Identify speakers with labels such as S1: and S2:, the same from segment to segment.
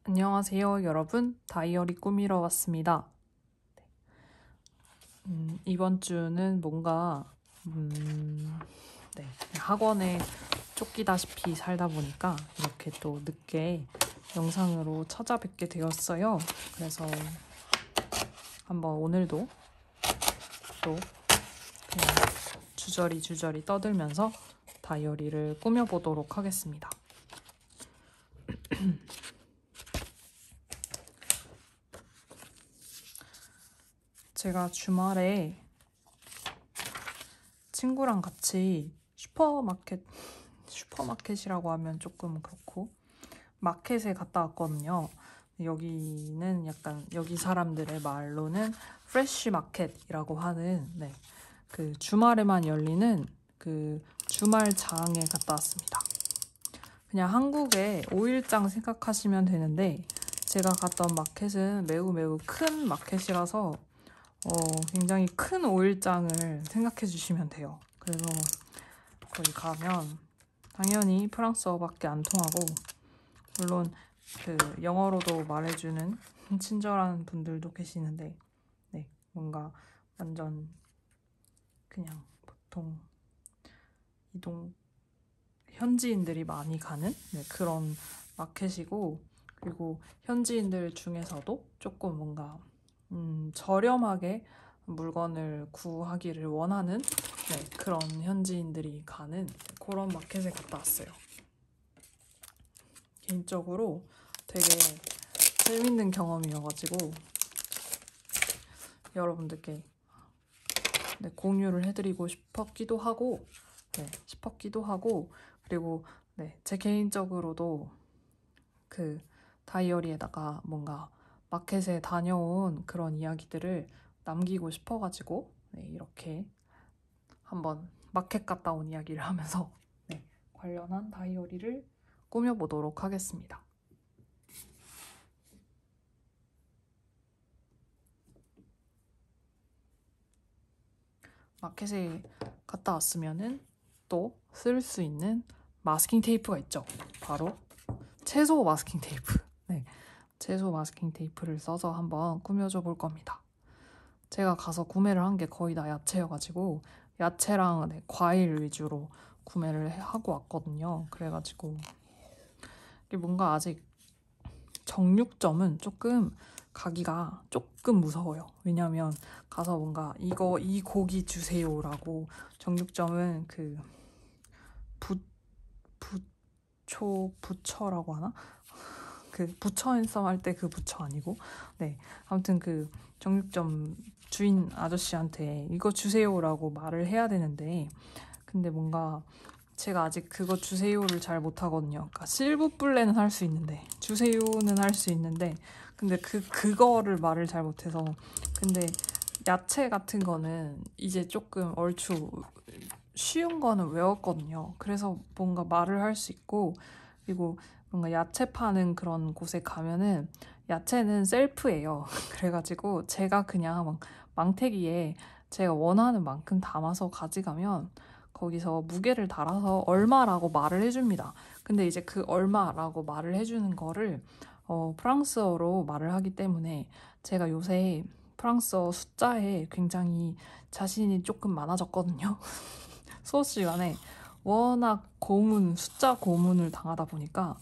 S1: 안녕하세요, 여러분. 다이어리 꾸미러 왔습니다. 이번 주는 뭔가 네, 학원에 쫓기다시피 살다 보니까 이렇게 또 늦게 영상으로 찾아뵙게 되었어요. 그래서 한번 오늘도 또 그냥 주저리 떠들면서 다이어리를 꾸며보도록 하겠습니다. 제가 주말에 친구랑 같이 슈퍼마켓이라고 하면 조금 그렇고 마켓에 갔다 왔거든요. 여기는 약간 여기 사람들의 말로는 프레쉬 마켓이라고 하는 그 주말에만 열리는 그 주말장에 갔다 왔습니다. 그냥 한국의 5일장 생각하시면 되는데 제가 갔던 마켓은 매우 큰 마켓이라서 굉장히 큰 5일장을 생각해 주시면 돼요. 그래서 거기 가면 당연히 프랑스어밖에 안 통하고 물론 그 영어로도 말해주는 친절한 분들도 계시는데 뭔가 완전 그냥 보통 현지인들이 많이 가는 그런 마켓이고, 그리고 현지인들 중에서도 조금 뭔가 저렴하게 물건을 구하기를 원하는 그런 현지인들이 가는 그런 마켓에 갔다 왔어요. 개인적으로 되게 재밌는 경험이어가지고 여러분들께 공유를 해드리고 싶었기도 하고 그리고 제 개인적으로도 그 다이어리에다가 뭔가 마켓에 다녀온 그런 이야기들을 남기고 싶어가지고 이렇게 한번 마켓 갔다 온 이야기를 하면서 관련한 다이어리를 꾸며보도록 하겠습니다. 마켓에 갔다 왔으면은 또 쓸 수 있는 마스킹 테이프가 있죠. 바로 채소 마스킹 테이프. 채소 마스킹 테이프를 써서 한번 꾸며줘 볼 겁니다. 제가 가서 구매를 한 게 거의 다 야채여가지고 야채랑 과일 위주로 구매를 하고 왔거든요. 그래가지고 이게 뭔가 아직 정육점은 조금 가기가 조금 무서워요. 왜냐면 가서 뭔가 이 고기 주세요라고, 정육점은 그 부처라고 하나? 그 부처 앤썸 할 때 그 부처 아니고 아무튼 그 정육점 주인 아저씨한테 이거 주세요라고 말을 해야 되는데, 근데 뭔가 제가 아직 그거 주세요를 잘 못하거든요. 그러니까 실부플레는 할 수 있는데 주세요는 할 수 있는데 근데 그거를 말을 잘 못해서. 근데 야채 같은 거는 이제 조금 얼추 쉬운 거는 외웠거든요. 그래서 뭔가 말을 할 수 있고, 그리고 뭔가 야채 파는 그런 곳에 가면은 야채는 셀프예요. 그래가지고 제가 그냥 막 망태기에 제가 원하는 만큼 담아서 가져가면 거기서 무게를 달아서 얼마라고 말을 해줍니다. 근데 이제 그 얼마라고 말을 해주는 거를 프랑스어로 말을 하기 때문에 제가 요새 프랑스어 숫자에 굉장히 자신이 조금 많아졌거든요. 수업 시간에 워낙 숫자 고문을 당하다 보니까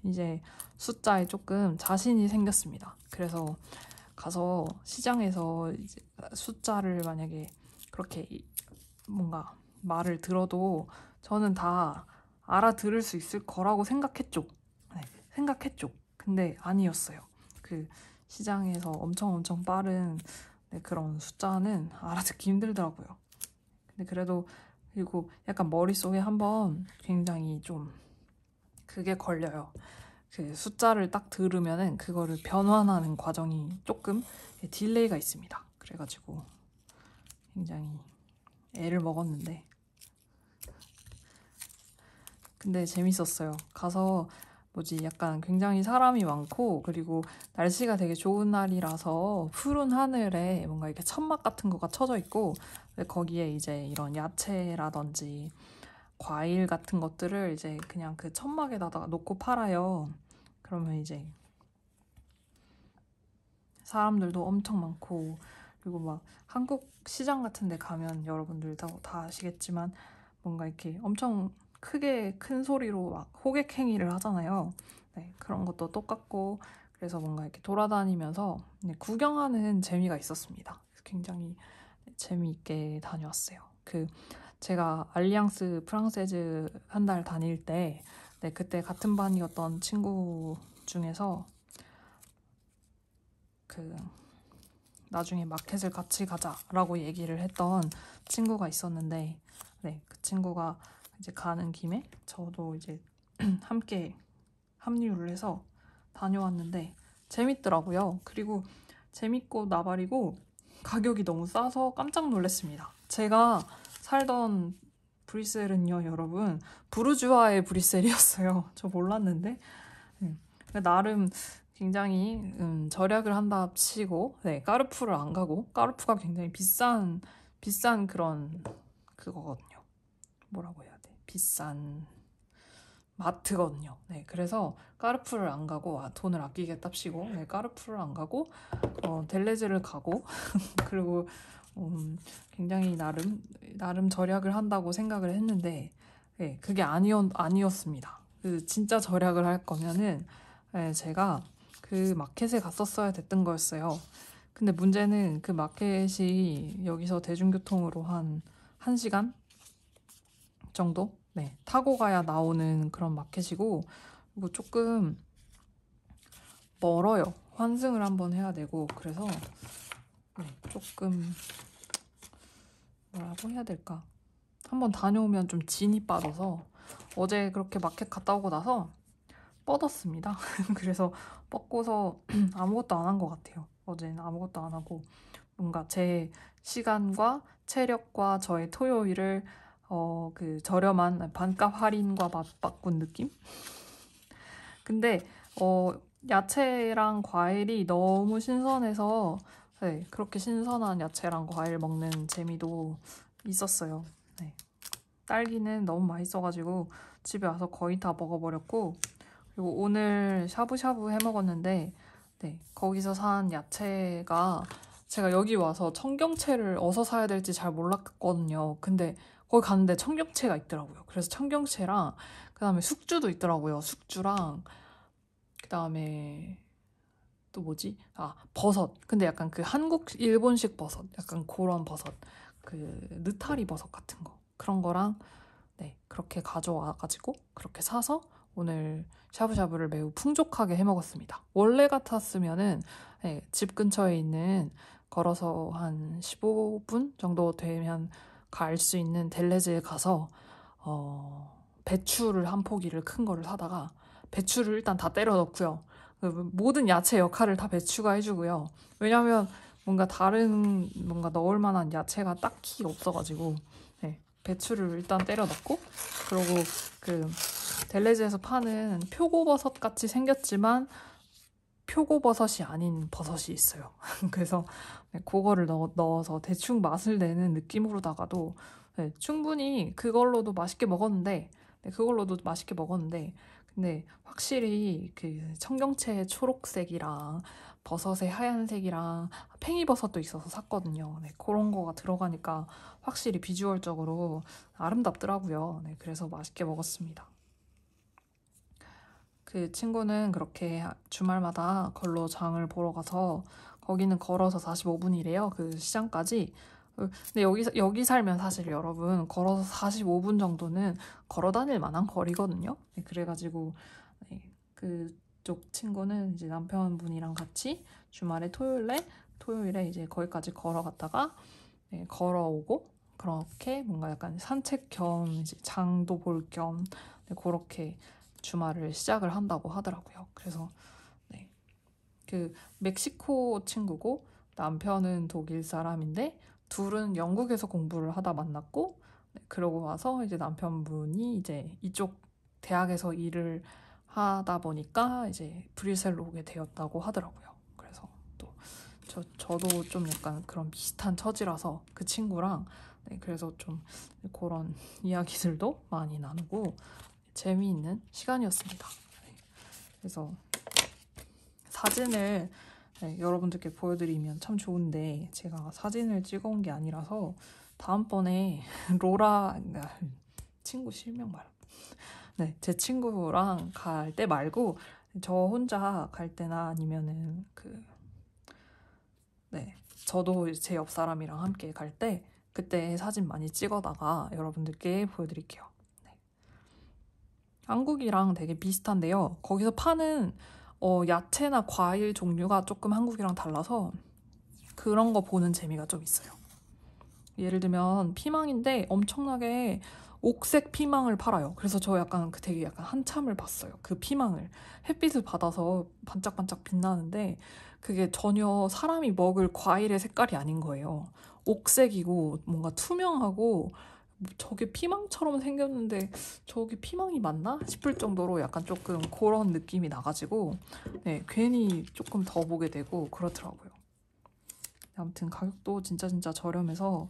S1: 이제 숫자에 조금 자신이 생겼습니다. 그래서 가서 시장에서 이제 숫자를 만약에 그렇게 뭔가 말을 들어도 저는 다 알아들을 수 있을 거라고 생각했죠. 근데 아니었어요. 그 시장에서 엄청 빠른 그런 숫자는 알아듣기 힘들더라고요. 근데 그래도, 그리고 약간 머릿속에 한번 굉장히 좀 그게 걸려요. 그 숫자를 딱 들으면은 그거를 변환하는 과정이 조금 딜레이가 있습니다. 그래가지고 굉장히 애를 먹었는데 근데 재밌었어요. 가서 약간 굉장히 사람이 많고, 그리고 날씨가 되게 좋은 날이라서 푸른 하늘에 뭔가 이렇게 천막 같은 거가 쳐져 있고, 거기에 이제 이런 야채라든지 과일 같은 것들을 이제 그냥 그 천막에다가 놓고 팔아요. 그러면 이제 사람들도 엄청 많고, 그리고 막 한국 시장 같은 데 가면 여러분들도 다 아시겠지만 뭔가 이렇게 엄청 크게 큰 소리로 막 호객행위를 하잖아요. 네, 그런 것도 똑같고, 그래서 뭔가 이렇게 돌아다니면서 구경하는 재미가 있었습니다. 굉장히 재미있게 다녀왔어요. 제가 알리앙스 프랑세즈 한 달 다닐 때, 네, 그때 같은 반이었던 친구 중에서 나중에 마켓을 같이 가자라고 얘기를 했던 친구가 있었는데, 네, 그 친구가 이제 가는 김에 저도 이제 함께 합류를 해서 다녀왔는데 재밌더라고요. 그리고 재밌고 나발이고 가격이 너무 싸서 깜짝 놀랐습니다. 제가 살던 브뤼셀은요, 여러분, 부르주아의 브뤼셀이었어요. 저 몰랐는데. 나름 굉장히 절약을 한다 치고, 네, 까르푸를 안 가고, 까르푸가 굉장히 비싼 그런 그거거든요. 뭐라고 해야 돼? 비싼 마트거든요. 네, 그래서 까르푸를 안 가고, 돈을 아끼겠답시고, 네, 까르푸를 안 가고, 델레즈를 가고, 그리고 굉장히 나름 절약을 한다고 생각을 했는데, 네, 그게 아니었습니다. 진짜 절약을 할 거면은, 네, 제가 그 마켓에 갔었어야 됐던 거였어요. 근데 문제는 그 마켓이 여기서 대중교통으로 한 1시간 정도? 네, 타고 가야 나오는 그런 마켓이고, 뭐 조금 멀어요. 환승을 한번 해야 되고, 그래서 네, 조금 뭐라고 해야 될까? 한번 다녀오면 좀 진이 빠져서 어제 그렇게 마켓 갔다 오고 나서 뻗었습니다. 그래서 뻗고서 아무것도 안 한 것 같아요. 어제는 아무것도 안 하고 뭔가 제 시간과 체력과 저의 토요일을 저렴한 반값 할인과 맞바꾼 느낌? 근데 야채랑 과일이 너무 신선해서 네, 그렇게 신선한 야채랑 과일 먹는 재미도 있었어요. 네. 딸기는 너무 맛있어가지고 집에 와서 거의 다 먹어버렸고, 그리고 오늘 샤브샤브 해 먹었는데, 네, 거기서 산 야채가 제가 여기 와서 청경채를 어디서 사야 될지 잘 몰랐거든요. 근데 거기 갔는데 청경채가 있더라고요. 그래서 청경채랑 그다음에 숙주도 있더라고요. 숙주랑 그다음에 또 뭐지? 버섯. 근데 약간 그 일본식 버섯, 약간 그런 버섯, 느타리 버섯 같은 거, 그런 거랑 네, 그렇게 가져와가지고 그렇게 사서 오늘 샤브샤브를 매우 풍족하게 해 먹었습니다. 원래 같았으면은 네, 집 근처에 있는 걸어서 한 15분 정도 되면 갈 수 있는 델레즈에 가서 배추를 한 포기를 큰 거를 사다가 배추를 일단 다 때려 넣고요. 모든 야채 역할을 다 배추가 해주고요. 왜냐면 뭔가 다른 뭔가 넣을 만한 야채가 딱히 없어가지고 네, 배추를 일단 때려 넣고, 그리고 델레즈에서 파는 표고버섯 같이 생겼지만 표고버섯이 아닌 버섯이 있어요. 그래서 네, 그거를 넣어서 대충 맛을 내는 느낌으로다가도 네, 충분히 그걸로도 맛있게 먹었는데, 근데 확실히 청경채의 초록색이랑 버섯의 하얀색이랑 팽이버섯도 있어서 샀거든요. 네, 그런 거가 들어가니까 확실히 비주얼적으로 아름답더라고요. 네, 그래서 맛있게 먹었습니다. 그 친구는 그렇게 주말마다 걸로 장을 보러 가서 거기는 걸어서 45분이래요. 그 시장까지. 근데 여기 살면 사실 여러분 걸어서 45분 정도는 걸어 다닐 만한 거리거든요. 네, 그래가지고 네, 그쪽 친구는 이제 남편분이랑 같이 주말에 토요일에 이제 거기까지 걸어갔다가 네, 걸어오고, 그렇게 뭔가 약간 산책 겸 이제 장도 볼 겸 네, 그렇게 주말을 시작을 한다고 하더라고요. 그래서 네, 멕시코 친구고 남편은 독일 사람인데 둘은 영국에서 공부를 하다 만났고, 네, 그러고 와서 이제 남편분이 이제 이쪽 대학에서 일을 하다 보니까 이제 브뤼셀로 오게 되었다고 하더라고요. 그래서 또 저도 좀 약간 그런 비슷한 처지라서 그 친구랑 네, 그래서 좀 그런 이야기들도 많이 나누고 재미있는 시간이었습니다. 네, 그래서 사진을 네, 여러분들께 보여드리면 참 좋은데 제가 사진을 찍어온 게 아니라서 다음번에 로라 친구 실명 말. 네, 제 친구랑 갈 때 말고 저 혼자 갈 때나 아니면은 네, 저도 제 옆 사람이랑 함께 갈 때 그때 사진 많이 찍어다가 여러분들께 보여드릴게요. 네. 한국이랑 되게 비슷한데요. 거기서 파는 야채나 과일 종류가 조금 한국이랑 달라서 그런 거 보는 재미가 좀 있어요. 예를 들면 피망인데 엄청나게 옥색 피망을 팔아요. 그래서 저 약간 되게 약간 한참을 봤어요. 그 피망을 햇빛을 받아서 반짝반짝 빛나는데 그게 전혀 사람이 먹을 과일의 색깔이 아닌 거예요. 옥색이고 뭔가 투명하고 저게 피망처럼 생겼는데 저게 피망이 맞나 싶을 정도로 약간 조금 그런 느낌이 나가지고 네, 괜히 조금 더 보게 되고 그렇더라고요. 아무튼 가격도 진짜 저렴해서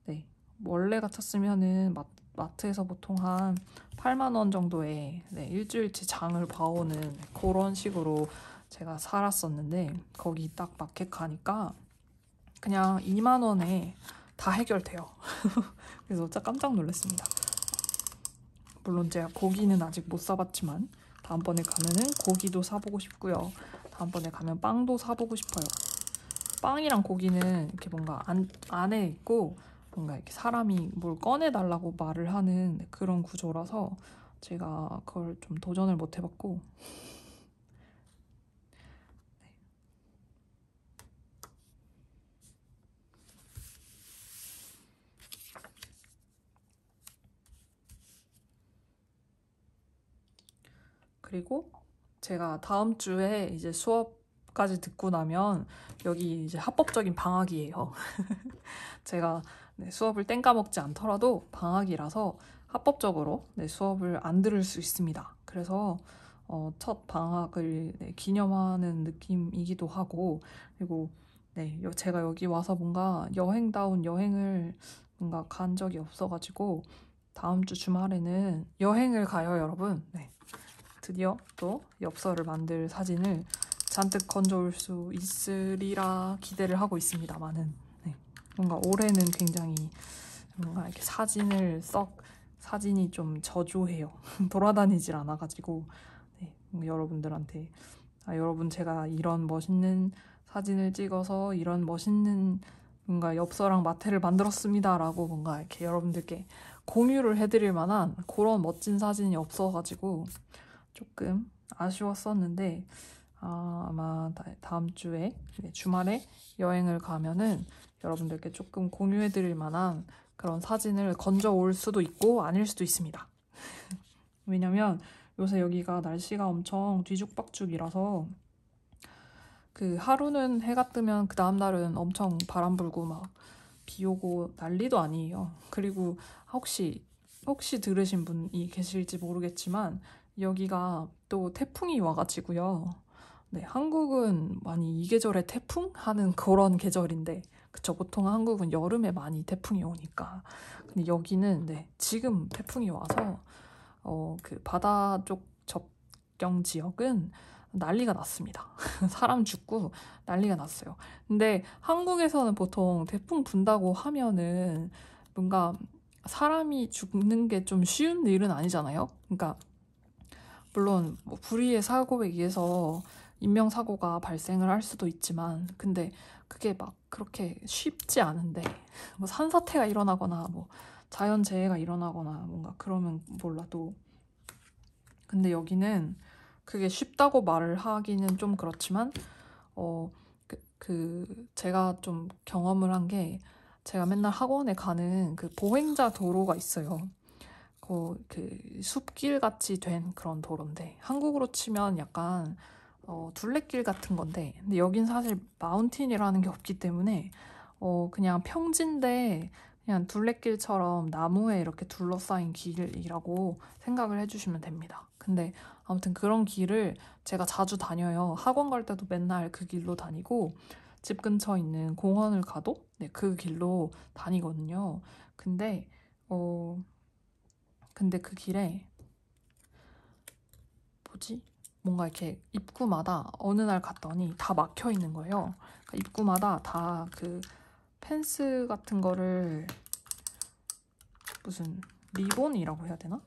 S1: 네, 원래 같았으면은 마트에서 보통 한 8만 원 정도에 네, 일주일치 장을 봐오는 그런 식으로 제가 살았었는데 거기 딱 마켓 가니까 그냥 2만 원에 다 해결돼요. 그래서 진짜 깜짝 놀랐습니다. 물론 제가 고기는 아직 못 사봤지만 다음번에 가면은 고기도 사보고 싶고요. 다음번에 가면 빵도 사보고 싶어요. 빵이랑 고기는 이렇게 뭔가 안에 있고 뭔가 이렇게 사람이 뭘 꺼내달라고 말을 하는 그런 구조라서 제가 그걸 좀 도전을 못 해봤고 그리고 제가 다음 주에 이제 수업까지 듣고 나면 여기 이제 합법적인 방학이에요. 제가 네, 수업을 땡까먹지 않더라도 방학이라서 합법적으로 네, 수업을 안 들을 수 있습니다. 그래서 첫 방학을 네, 기념하는 느낌이기도 하고 그리고 네, 제가 여기 와서 뭔가 여행다운 여행을 뭔가 간 적이 없어가지고 다음 주 주말에는 여행을 가요, 여러분. 네. 드디어 또 엽서를 만들 사진을 잔뜩 건져올 수 있으리라 기대를 하고 있습니다만은 네. 뭔가 올해는 굉장히 뭔가 이렇게 사진이 좀 저조해요. 돌아다니질 않아가지고 네. 여러분들한테 여러분 제가 이런 멋있는 사진을 찍어서 이런 멋있는 뭔가 엽서랑 마테를 만들었습니다라고 뭔가 이렇게 여러분들께 공유를 해드릴 만한 그런 멋진 사진이 없어가지고 조금 아쉬웠었는데 아마 다음 주에 주말에 여행을 가면은 여러분들께 조금 공유해드릴 만한 그런 사진을 건져올 수도 있고 아닐 수도 있습니다. 왜냐면 요새 여기가 날씨가 엄청 뒤죽박죽이라서 그 하루는 해가 뜨면 그 다음날은 엄청 바람 불고 막 비 오고 난리도 아니에요. 그리고 혹시 들으신 분이 계실지 모르겠지만 여기가 또 태풍이 와가지고요. 네, 한국은 많이 이 계절에 태풍 하는 그런 계절인데, 그쵸? 보통 한국은 여름에 많이 태풍이 오니까. 근데 여기는 네, 지금 태풍이 와서 그 바다 쪽 접경 지역은 난리가 났습니다. 사람 죽고 난리가 났어요. 근데 한국에서는 보통 태풍 분다고 하면은 뭔가 사람이 죽는 게 좀 쉬운 일은 아니잖아요. 그러니까 물론 뭐 불의의 사고에 의해서 인명사고가 발생을 할 수도 있지만 근데 그게 막 그렇게 쉽지 않은데 뭐 산사태가 일어나거나 뭐 자연재해가 일어나거나 뭔가 그러면 몰라도 근데 여기는 그게 쉽다고 말을 하기는 좀 그렇지만 제가 좀 경험을 한 게 제가 맨날 학원에 가는 그 보행자 도로가 있어요. 그 숲길 같이 된 그런 도로인데 한국으로 치면 약간 둘레길 같은 건데 근데 여긴 사실 마운틴이라는 게 없기 때문에 그냥 평지인데 그냥 둘레길처럼 나무에 이렇게 둘러싸인 길이라고 생각을 해주시면 됩니다. 근데 아무튼 그런 길을 제가 자주 다녀요. 학원 갈 때도 맨날 그 길로 다니고 집 근처 있는 공원을 가도 네, 그 길로 다니거든요. 근데 근데 그 길에 뭐지? 뭔가 이렇게 입구마다 어느 날 갔더니 다 막혀 있는 거예요. 그러니까 입구마다 다 그 펜스 같은 거를 무슨 리본이라고 해야 되나?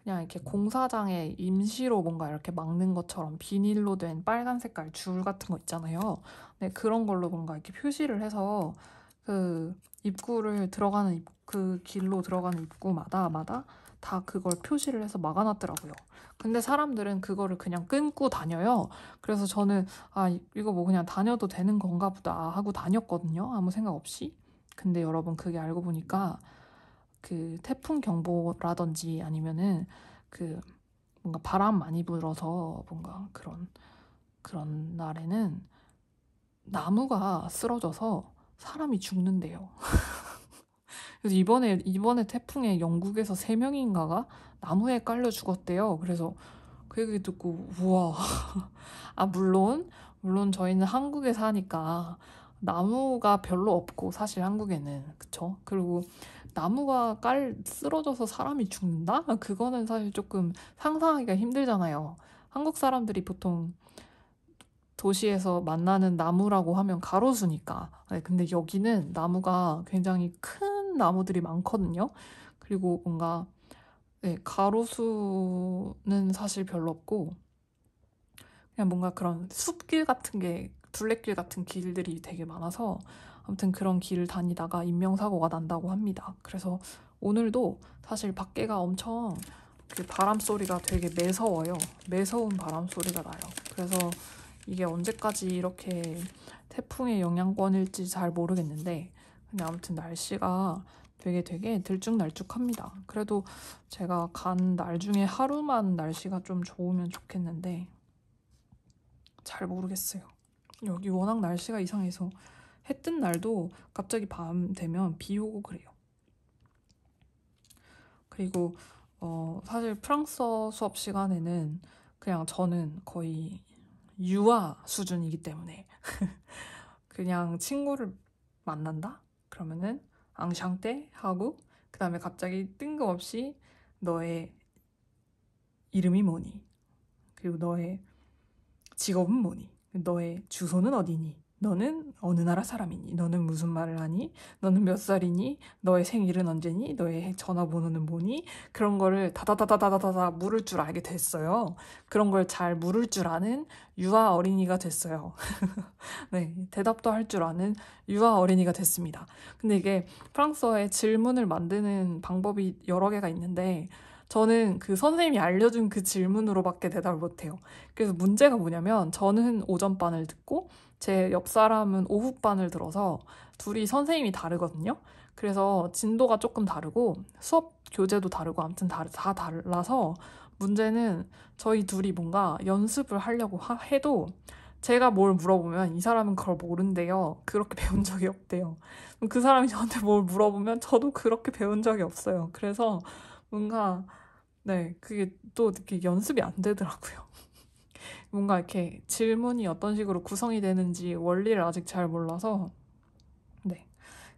S1: 그냥 이렇게 공사장에 임시로 뭔가 이렇게 막는 것처럼 비닐로 된 빨간 색깔 줄 같은 거 있잖아요. 네, 그런 걸로 뭔가 이렇게 표시를 해서 그 입구를 들어가는 그 길로 들어가는 입구마다 다 그걸 표시를 해서 막아놨더라고요. 근데 사람들은 그거를 그냥 끊고 다녀요. 그래서 저는 이거 뭐 그냥 다녀도 되는 건가 보다 하고 다녔거든요. 아무 생각 없이. 근데 여러분 그게 알고 보니까 그 태풍 경보라든지 아니면은 그 뭔가 바람 많이 불어서 뭔가 그런 날에는 나무가 쓰러져서 사람이 죽는데요. 그래서 이번에 태풍에 영국에서 3명인가가 나무에 깔려 죽었대요. 그래서 그 얘기 듣고 우와. 물론 저희는 한국에 사니까 나무가 별로 없고 사실 한국에는 그쵸? 그리고 나무가 쓰러져서 사람이 죽는다? 그거는 사실 조금 상상하기가 힘들잖아요. 한국 사람들이 보통 도시에서 만나는 나무라고 하면 가로수니까. 네, 근데 여기는 나무가 굉장히 큰 나무들이 많거든요. 그리고 뭔가 네, 가로수는 사실 별로 없고 그냥 뭔가 그런 숲길 같은 게 둘레길 같은 길들이 되게 많아서 아무튼 그런 길을 다니다가 인명사고가 난다고 합니다. 그래서 오늘도 사실 밖에가 엄청 그 바람 소리가 되게 매서워요. 매서운 바람 소리가 나요. 그래서 이게 언제까지 이렇게 태풍의 영향권일지 잘 모르겠는데 근데 아무튼 날씨가 되게 들쭉날쭉합니다. 그래도 제가 간 날 중에 하루만 날씨가 좀 좋으면 좋겠는데 잘 모르겠어요. 여기 워낙 날씨가 이상해서 해 뜬 날도 갑자기 밤 되면 비 오고 그래요. 그리고 사실 프랑스어 수업 시간에는 그냥 저는 거의 유아 수준이기 때문에 그냥 친구를 만난다? 그러면은 앙샹떼 하고 그 다음에 갑자기 뜬금없이 너의 이름이 뭐니? 그리고 너의 직업은 뭐니? 너의 주소는 어디니? 너는 어느 나라 사람이니? 너는 무슨 말을 하니? 너는 몇 살이니? 너의 생일은 언제니? 너의 전화번호는 뭐니? 그런 거를 다다다다다다다 물을 줄 알게 됐어요. 그런 걸 잘 물을 줄 아는 유아 어린이가 됐어요. 네, 대답도 할 줄 아는 유아 어린이가 됐습니다. 근데 이게 프랑스어에 질문을 만드는 방법이 여러 개가 있는데 저는 그 선생님이 알려준 그 질문으로밖에 대답을 못해요. 그래서 문제가 뭐냐면 저는 오전반을 듣고 제 옆 사람은 오후반을 들어서 둘이 선생님이 다르거든요. 그래서 진도가 조금 다르고 수업 교재도 다르고 아무튼 다 달라서 문제는 저희 둘이 뭔가 연습을 하려고 해도 제가 뭘 물어보면 이 사람은 그걸 모른대요. 그렇게 배운 적이 없대요. 그 사람이 저한테 뭘 물어보면 저도 그렇게 배운 적이 없어요. 그래서 뭔가 네, 그게 또 이렇게 연습이 안 되더라고요. 뭔가 이렇게 질문이 어떤 식으로 구성이 되는지 원리를 아직 잘 몰라서 네,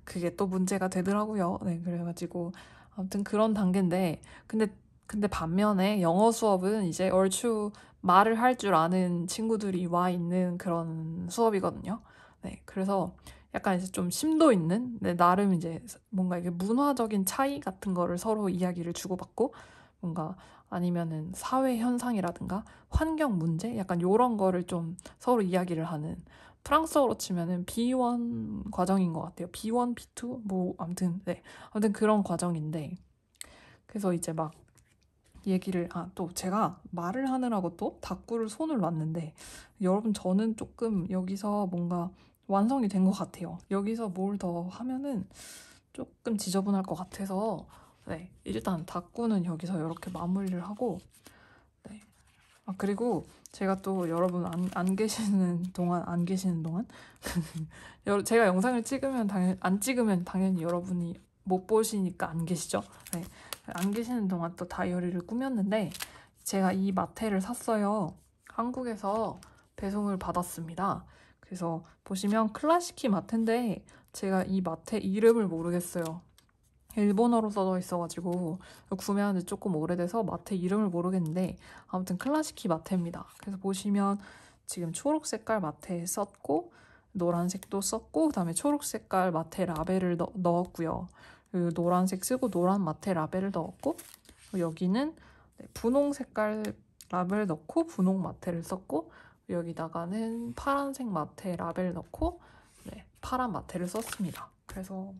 S1: 그게 또 문제가 되더라고요. 네, 그래가지고 아무튼 그런 단계인데 근데 반면에 영어 수업은 이제 얼추 말을 할 줄 아는 친구들이 와 있는 그런 수업이거든요. 네, 그래서 약간 이제 좀 심도 있는 네, 나름 이제 뭔가 이게 문화적인 차이 같은 거를 서로 이야기를 주고받고 뭔가 아니면은 사회 현상이라든가 환경 문제 약간 요런 거를 좀 서로 이야기를 하는 프랑스어로 치면은 B1 과정인 것 같아요. B1, B2 뭐 아무튼 네 아무튼 그런 과정인데 그래서 이제 막 얘기를 또 제가 말을 하느라고 또 닭구를 손을 놨는데 여러분 저는 조금 여기서 뭔가 완성이 된 것 같아요. 여기서 뭘 더 하면은 조금 지저분할 것 같아서 네 일단 닭구는 여기서 이렇게 마무리를 하고 네. 그리고 제가 또 여러분 안 계시는 동안 제가 영상을 찍으면 안 찍으면 당연히 여러분이 못 보시니까 안 계시죠? 네. 안 계시는 동안 또 다이어리를 꾸몄는데 제가 이 마테를 샀어요. 한국에서 배송을 받았습니다. 그래서 보시면 클라시키 마테인데 제가 이 마테 이름을 모르겠어요. 일본어로 써져 있어가지고 구매한 지 조금 오래돼서 마테 이름을 모르겠는데 아무튼 클라시키 마테입니다. 그래서 보시면 지금 초록 색깔 마테 썼고 노란색도 썼고 그다음에 초록 색깔 마테 라벨을 넣었고요. 그리고 노란색 쓰고 노란 마테 라벨을 넣었고 여기는 분홍 색깔 라벨 넣고 분홍 마테를 썼고 여기다가는 파란색 마테 라벨 넣고 파란 마테를 썼습니다. 그래서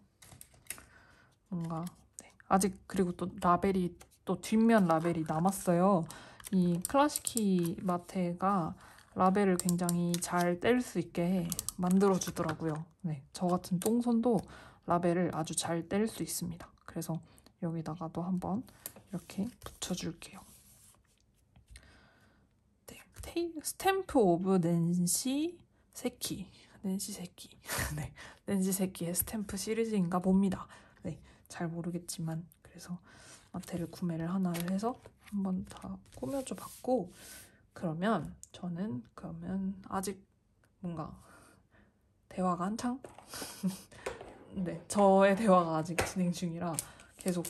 S1: 뭔가 아직 그리고 또 라벨이 또 뒷면 라벨이 남았어요. 이 클라시키 마테가 라벨을 굉장히 잘 뗄 수 있게 만들어 주더라고요. 저 같은 똥손도 라벨을 아주 잘 뗄 수 있습니다. 그래서 여기다가도 한번 이렇게 붙여줄게요. 스탬프 오브 낸시 세키. 낸시 세키. 낸시 세키의 스탬프 시리즈인가 봅니다. 잘 모르겠지만 그래서 마테를 구매를 하나를 해서 한번 다 꾸며줘 봤고 그러면 저는 아직 뭔가 대화가 한창 저의 대화가 아직 진행 중이라 계속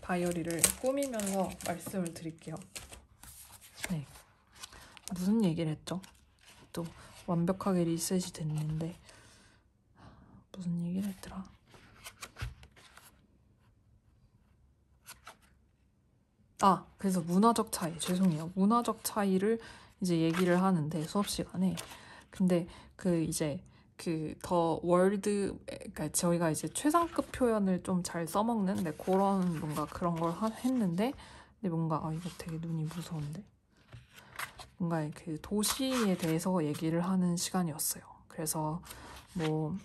S1: 다이어리를 꾸미면서 말씀을 드릴게요. 무슨 얘기를 했죠? 또 완벽하게 리셋이 됐는데 무슨 얘기를 했더라? 그래서 문화적 차이, 죄송해요. 문화적 차이를 이제 얘기를 하는데 수업 시간에 근데 더 월드, 그러니까 저희가 이제 최상급 표현을 좀 잘 써먹는 그런 뭔가 그런 걸 했는데 근데 뭔가 이거 되게 눈이 무서운데 뭔가 그 도시에 대해서 얘기를 하는 시간이었어요. 그래서 뭐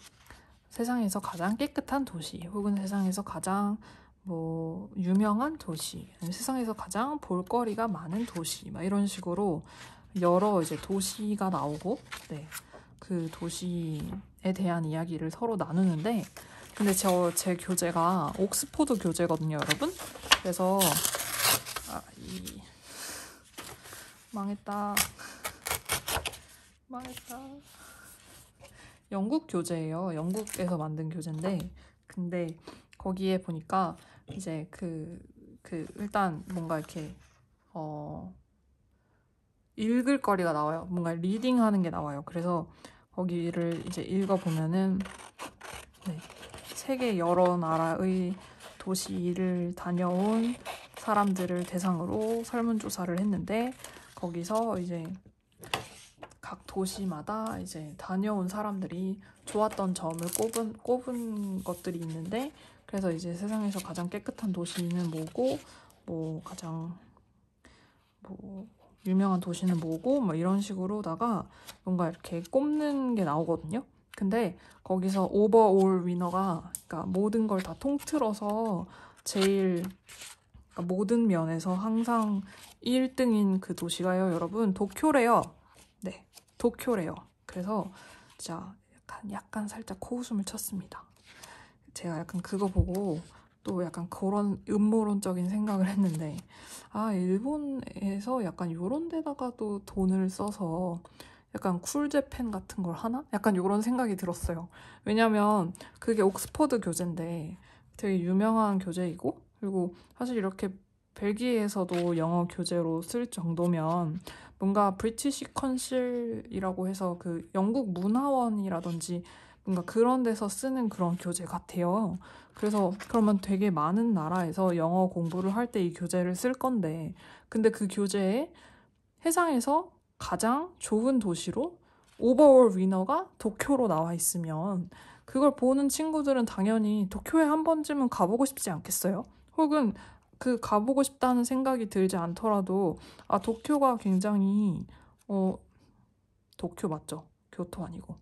S1: 세상에서 가장 깨끗한 도시 혹은 세상에서 가장 유명한 도시, 세상에서 가장 볼거리가 많은 도시, 막 이런 식으로 여러 이제 도시가 나오고, 그 도시에 대한 이야기를 서로 나누는데, 근데 제 교재가 옥스포드 교재거든요, 여러분. 그래서, 망했다. 영국 교재예요. 영국에서 만든 교재인데, 근데 거기에 보니까 이제 일단 뭔가 이렇게 읽을 거리가 나와요. 뭔가 리딩하는 게 나와요. 그래서 거기를 이제 읽어보면은 세계 여러 나라의 도시를 다녀온 사람들을 대상으로 설문조사를 했는데 거기서 이제 각 도시마다 이제 다녀온 사람들이 좋았던 점을 꼽은 것들이 있는데 그래서 이제 세상에서 가장 깨끗한 도시는 뭐고 가장 유명한 도시는 뭐고 이런 식으로다가 뭔가 이렇게 꼽는 게 나오거든요. 근데 거기서 오버올 위너가 그러니까 모든 걸 다 통틀어서 제일 그러니까 모든 면에서 항상 1등인 그 도시가요, 여러분 도쿄래요. 도쿄래요. 그래서 진짜 약간 살짝 코웃음을 쳤습니다. 제가 약간 그거 보고 또 약간 그런 음모론적인 생각을 했는데 일본에서 약간 요런 데다가도 돈을 써서 약간 쿨재팬 같은 걸 하나? 약간 요런 생각이 들었어요. 왜냐면 그게 옥스퍼드 교재인데 되게 유명한 교재이고 그리고 사실 이렇게 벨기에에서도 영어 교재로 쓸 정도면 뭔가 브리티시 컨실이라고 해서 그 영국 문화원이라든지 뭔가 그런 데서 쓰는 그런 교재 같아요. 그래서 그러면 되게 많은 나라에서 영어 공부를 할 때 이 교재를 쓸 건데 근데 그 교재에 세상에서 가장 좋은 도시로 오버올 위너가 도쿄로 나와 있으면 그걸 보는 친구들은 당연히 도쿄에 한 번쯤은 가보고 싶지 않겠어요? 혹은 그 가보고 싶다는 생각이 들지 않더라도 도쿄가 굉장히 도쿄 맞죠? 교토 아니고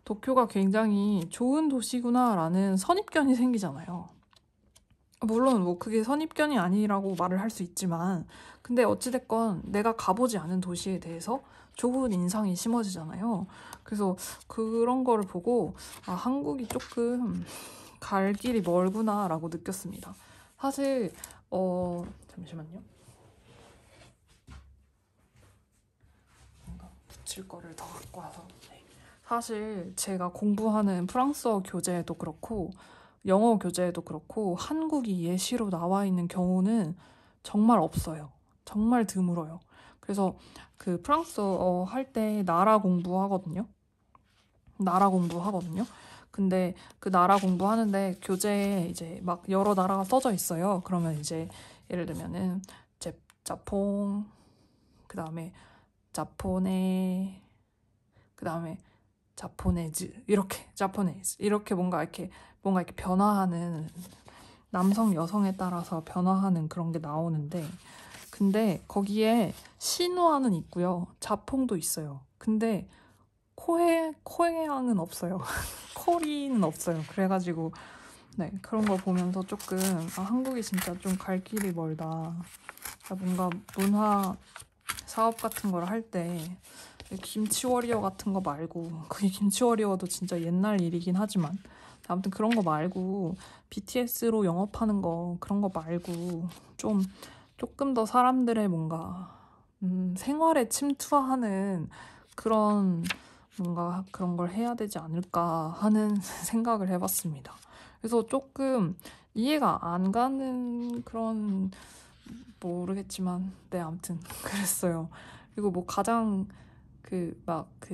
S1: 도쿄가 굉장히 좋은 도시구나라는 선입견이 생기잖아요. 물론 그게 선입견이 아니라고 말을 할 수 있지만 근데 어찌됐건 내가 가보지 않은 도시에 대해서 좋은 인상이 심어지잖아요. 그래서 그런 거를 보고 한국이 조금 갈 길이 멀구나라고 느꼈습니다. 사실 잠시만요. 뭔가 붙일 거를 더 갖고 와서 사실 제가 공부하는 프랑스어 교재도 그렇고 영어 교재에도 그렇고 한국이 예시로 나와 있는 경우는 정말 없어요. 정말 드물어요. 그래서 그 프랑스어 할 때 나라 공부하거든요. 나라 공부하거든요. 근데 그 나라 공부하는데 교재에 이제 막 여러 나라가 써져 있어요. 그러면 이제 예를 들면은 자퐁, 그 다음에 자포네, 그 다음에 자포네즈 이렇게 뭔가 이렇게 변화하는 남성 여성에 따라서 변화하는 그런 게 나오는데 근데 거기에 시누아는 있고요. 자퐁도 있어요. 근데 코에양은 없어요. 코리는 없어요. 그래가지고 네 그런 걸 보면서 조금 한국이 진짜 좀 갈 길이 멀다. 뭔가 문화 사업 같은 걸 할 때 김치 워리어 같은 거 말고 그게 김치 워리어도 진짜 옛날 일이긴 하지만 아무튼 그런 거 말고 BTS로 영업하는 거 그런 거 말고 조금 더 사람들의 뭔가 생활에 침투하는 그런 뭔가 그런 걸 해야 되지 않을까 하는 생각을 해봤습니다. 그래서 조금 이해가 안 가는 그런 모르겠지만 네 아무튼 그랬어요. 그리고 뭐 가장 그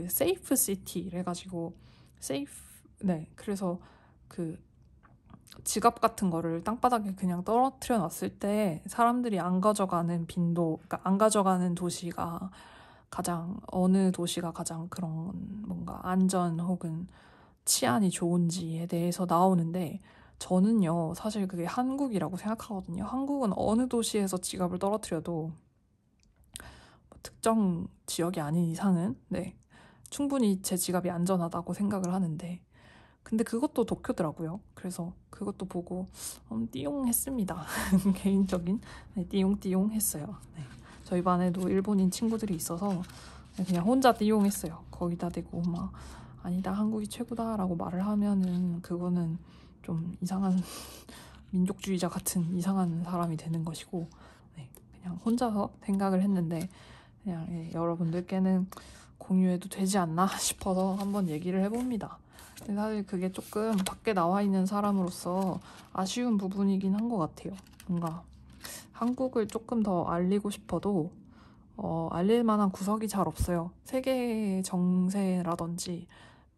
S1: 세이프 시티 그래가지고 세이프 네 그래서 그 지갑 같은 거를 땅바닥에 그냥 떨어뜨려 놨을 때 사람들이 안 가져가는 빈도 그러니까 안 가져가는 도시가 어느 도시가 가장 그런 뭔가 안전 혹은 치안이 좋은지에 대해서 나오는데 저는요 사실 그게 한국이라고 생각하거든요. 한국은 어느 도시에서 지갑을 떨어뜨려도 특정 지역이 아닌 이상은 네 충분히 제 지갑이 안전하다고 생각을 하는데 근데 그것도 도쿄더라고요. 그래서 그것도 보고 띠용했습니다. 개인적인 네, 띠용 했어요. 네. 저희 반에도 일본인 친구들이 있어서 그냥 혼자 띠용했어요. 거기다 대고 막 아니다 한국이 최고다라고 말을 하면은 그거는 좀 이상한 민족주의자 같은 이상한 사람이 되는 것이고 네, 그냥 혼자서 생각을 했는데 그냥 여러분들께는 공유해도 되지 않나 싶어서 한번 얘기를 해봅니다. 근데 사실 그게 조금 밖에 나와 있는 사람으로서 아쉬운 부분이긴 한 것 같아요. 뭔가 한국을 조금 더 알리고 싶어도 알릴 만한 구석이 잘 없어요. 세계 정세라든지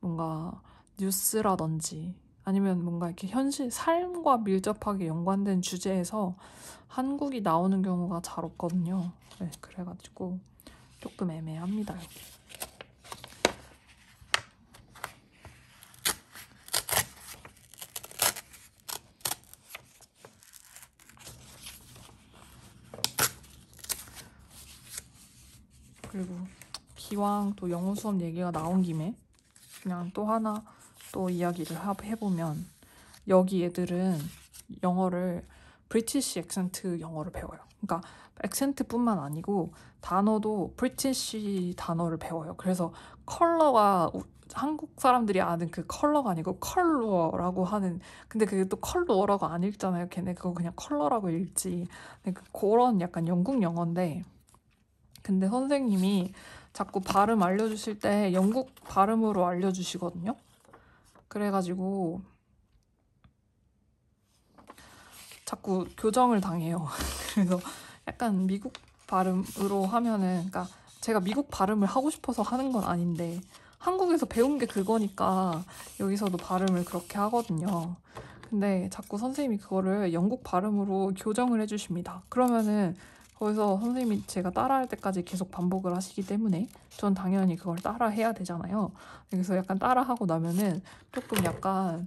S1: 뭔가 뉴스라든지 아니면 뭔가 이렇게 현실 삶과 밀접하게 연관된 주제에서 한국이 나오는 경우가 잘 없거든요. 네, 그래가지고 조금 애매합니다. 여기. 그리고 기왕 또 영어 수업 얘기가 나온 김에 그냥 또 하나 또 이야기를 해보면 여기 애들은 영어를 브리티시 액센트 영어를 배워요. 그러니까 액센트뿐만 아니고 단어도 브리티시 단어를 배워요. 그래서 컬러가 한국 사람들이 아는 그 컬러가 아니고 컬러라고 하는 근데 그게 또 컬러라고 안 읽잖아요. 걔네 그거 그냥 컬러라고 읽지. 그런 약간 영국 영어인데 근데 선생님이 자꾸 발음 알려주실 때 영국 발음으로 알려주시거든요. 그래가지고 자꾸 교정을 당해요. 그래서 약간 미국 발음으로 하면은, 그러니까 제가 미국 발음을 하고 싶어서 하는 건 아닌데 한국에서 배운 게 그거니까 여기서도 발음을 그렇게 하거든요. 근데 자꾸 선생님이 그거를 영국 발음으로 교정을 해주십니다. 그러면은 거기서 선생님이 제가 따라할 때까지 계속 반복을 하시기 때문에 전 당연히 그걸 따라해야 되잖아요. 그래서 약간 따라하고 나면은 조금 약간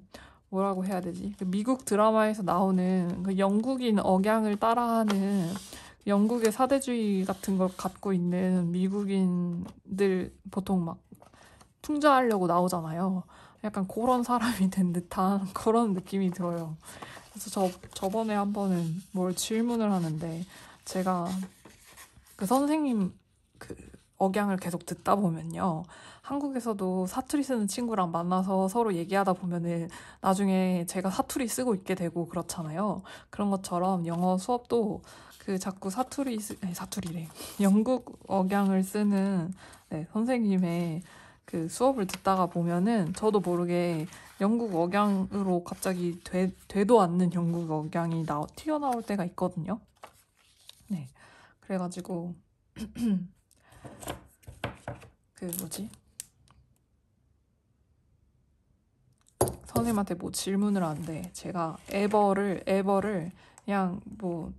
S1: 뭐라고 해야 되지? 미국 드라마에서 나오는 그 영국인 억양을 따라하는 영국의 사대주의 같은 걸 갖고 있는 미국인들 보통 막 풍자하려고 나오잖아요. 약간 그런 사람이 된 듯한 그런 느낌이 들어요. 그래서 저번에 한 번은 뭘 질문을 하는데 제가 그 선생님 그 억양을 계속 듣다 보면요. 한국에서도 사투리 쓰는 친구랑 만나서 서로 얘기하다 보면은 나중에 제가 사투리 쓰고 있게 되고 그렇잖아요. 그런 것처럼 영어 수업도 그 자꾸 사투리래. 영국 억양을 쓰는 네, 선생님의 그 수업을 듣다가 보면은 저도 모르게 영국 억양으로 갑자기 되도 않는 영국 억양이 튀어나올 때가 있거든요. 네, 그래가지고 그 뭐지? 선생님한테 뭐 질문을 하는데 제가 에버를 그냥 뭐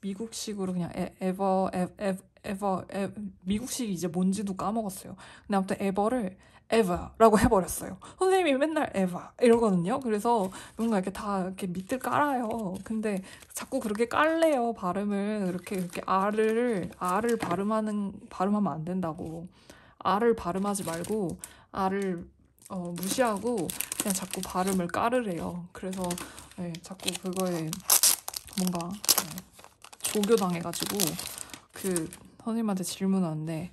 S1: 미국식으로 그냥 에버 미국식이 이제 뭔지도 까먹었어요. 근데 아무튼 에버를 ever라고 해버렸어요. 선생님이 맨날 ever 이러거든요. 그래서 뭔가 이렇게 다 이렇게 밑을 깔아요. 근데 자꾸 그렇게 깔래요. 발음을 이렇게 R을 발음하면 안 된다고. R을 발음하지 말고 R을 무시하고 그냥 자꾸 발음을 깔으래요. 그래서 네, 자꾸 그거에 뭔가 조교당해가지고 그 선생님한테 질문하는데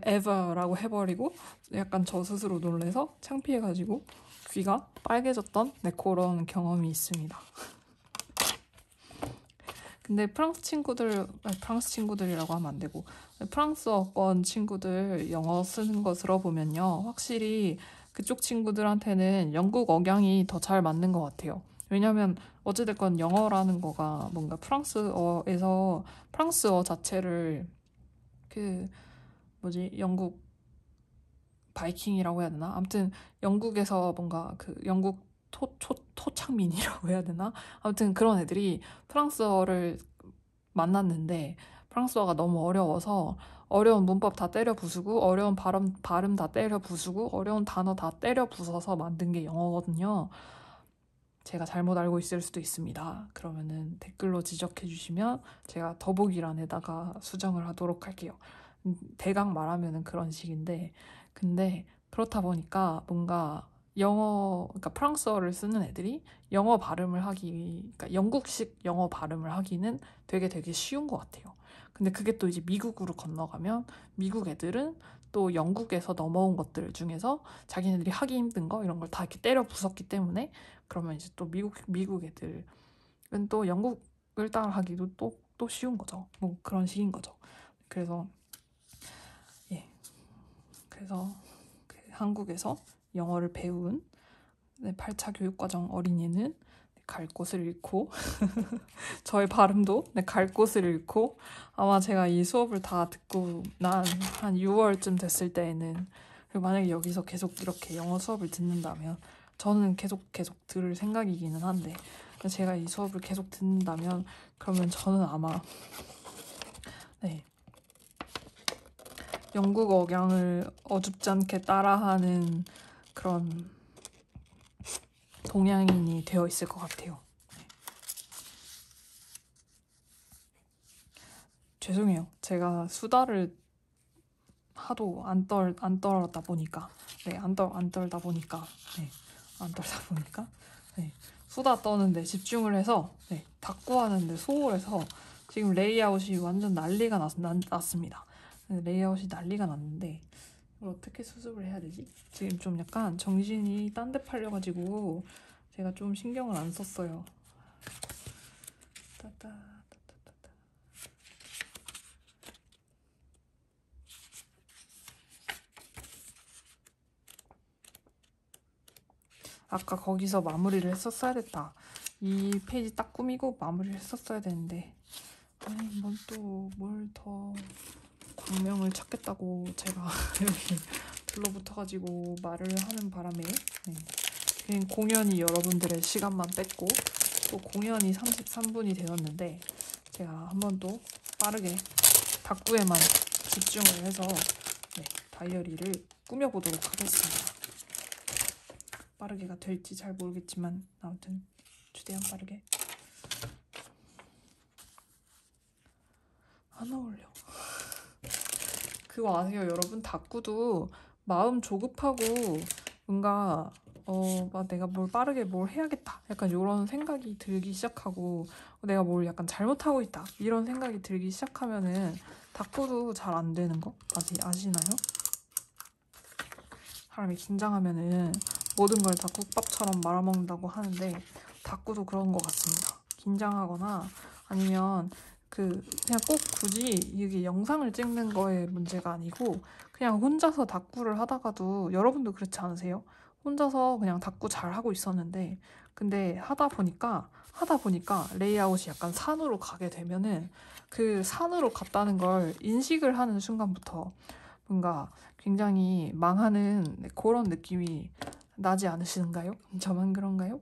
S1: ever라고 해버리고 약간 저 스스로 놀래서 창피해가지고 귀가 빨개졌던 그런 경험이 있습니다. 근데 프랑스 친구들이라고 하면 안 되고 프랑스어권 친구들 영어 쓰는 거 들어보면요, 확실히 그쪽 친구들한테는 영국 억양이 더 잘 맞는 것 같아요. 왜냐면 어찌됐건 영어라는 거가 뭔가 프랑스어에서 프랑스어 자체를 그 영국 바이킹이라고 해야 되나? 아무튼 영국에서 뭔가 그 영국 토착민이라고 해야 되나? 아무튼 그런 애들이 프랑스어를 만났는데 프랑스어가 너무 어려워서 어려운 문법 다 때려 부수고 어려운 발음 다 때려 부수고 어려운 단어 다 때려 부숴서 만든 게 영어거든요. 제가 잘못 알고 있을 수도 있습니다. 그러면은 댓글로 지적해 주시면 제가 더보기란에다가 수정을 하도록 할게요. 대강 말하면은 그런 식인데, 근데 그렇다 보니까 뭔가 그러니까 프랑스어를 쓰는 애들이 영어 발음을 그러니까 영국식 영어 발음을 하기는 되게 쉬운 것 같아요. 근데 그게 또 이제 미국으로 건너가면 미국 애들은 또 영국에서 넘어온 것들 중에서 자기네들이 하기 힘든 거 이런 걸 다 이렇게 때려 부쉈기 때문에 그러면 이제 또 미국 애들은 또 영국을 따라하기도 또 쉬운 거죠. 뭐 그런 식인 거죠. 그래서 그 한국에서 영어를 배운 8차 교육과정 어린이는 갈 곳을 잃고 저의 발음도 갈 곳을 잃고 아마 제가 이 수업을 다 듣고 난 한 6월쯤 됐을 때에는, 그리고 만약에 여기서 계속 이렇게 영어 수업을 듣는다면 저는 계속 들을 생각이기는 한데 제가 이 수업을 계속 듣는다면 그러면 저는 아마 영국 억양을 어줍지 않게 따라하는 그런 동양인이 되어 있을 것 같아요. 죄송해요. 제가 수다를 하도 안 떨다 보니까 수다 떠는데 집중을 해서 닦고 하는데 소홀해서 지금 레이아웃이 완전 난리가 났습니다. 레이아웃이 난리가 났는데 이걸 어떻게 수습을 해야 되지? 지금 좀 약간 정신이 딴 데 팔려가지고 제가 좀 신경을 안 썼어요. 아까 거기서 마무리를 했었어야 됐다. 이 페이지 딱 꾸미고 마무리를 했었어야 되는데 아니 뭘 더 광명을 찾겠다고 제가 여기 들러붙어가지고 말을 하는 바람에 그냥 공연히 여러분들의 시간만 뺐고 또 공연이 33분이 되었는데 제가 한 번 또 빠르게 닭구에만 집중을 해서 다이어리를 꾸며보도록 하겠습니다. 빠르게가 될지 잘 모르겠지만 아무튼 최대한 빠르게. 안 어울려. 그거 아세요 여러분? 닭구도 마음 조급하고 뭔가 막 내가 뭘 빠르게 뭘 해야겠다 약간 이런 생각이 들기 시작하고 내가 뭘 약간 잘못하고 있다 이런 생각이 들기 시작하면은 닭구도 잘 안 되는 거 아시나요? 사람이 긴장하면은 모든 걸 다 국밥처럼 말아먹는다고 하는데 닭구도 그런 것 같습니다. 긴장하거나 아니면 그냥 꼭 굳이 이게 영상을 찍는 거에 문제가 아니고 그냥 혼자서 닭구를 하다가도 여러분도 그렇지 않으세요? 혼자서 그냥 닦고 잘 하고 있었는데, 근데 하다 보니까 레이아웃이 약간 산으로 가게 되면은 그 산으로 갔다는 걸 인식을 하는 순간부터 뭔가 굉장히 망하는 그런 느낌이 나지 않으시는가요? 저만 그런가요?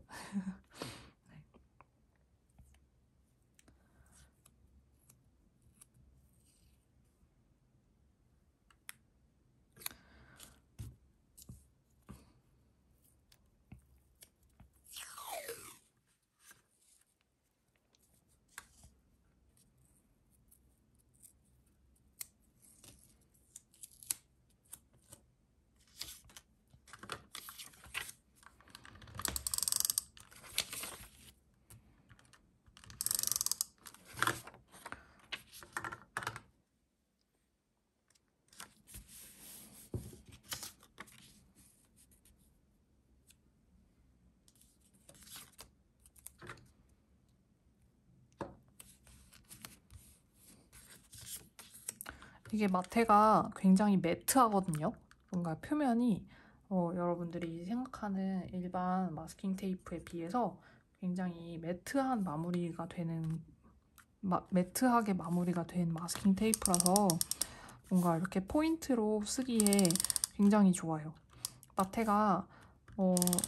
S1: 이게 마테가 굉장히 매트하거든요. 뭔가 표면이 여러분들이 생각하는 일반 마스킹 테이프에 비해서 굉장히 매트한 마무리가 되는 매트하게 마무리가 된 마스킹 테이프라서 뭔가 이렇게 포인트로 쓰기에 굉장히 좋아요. 마테가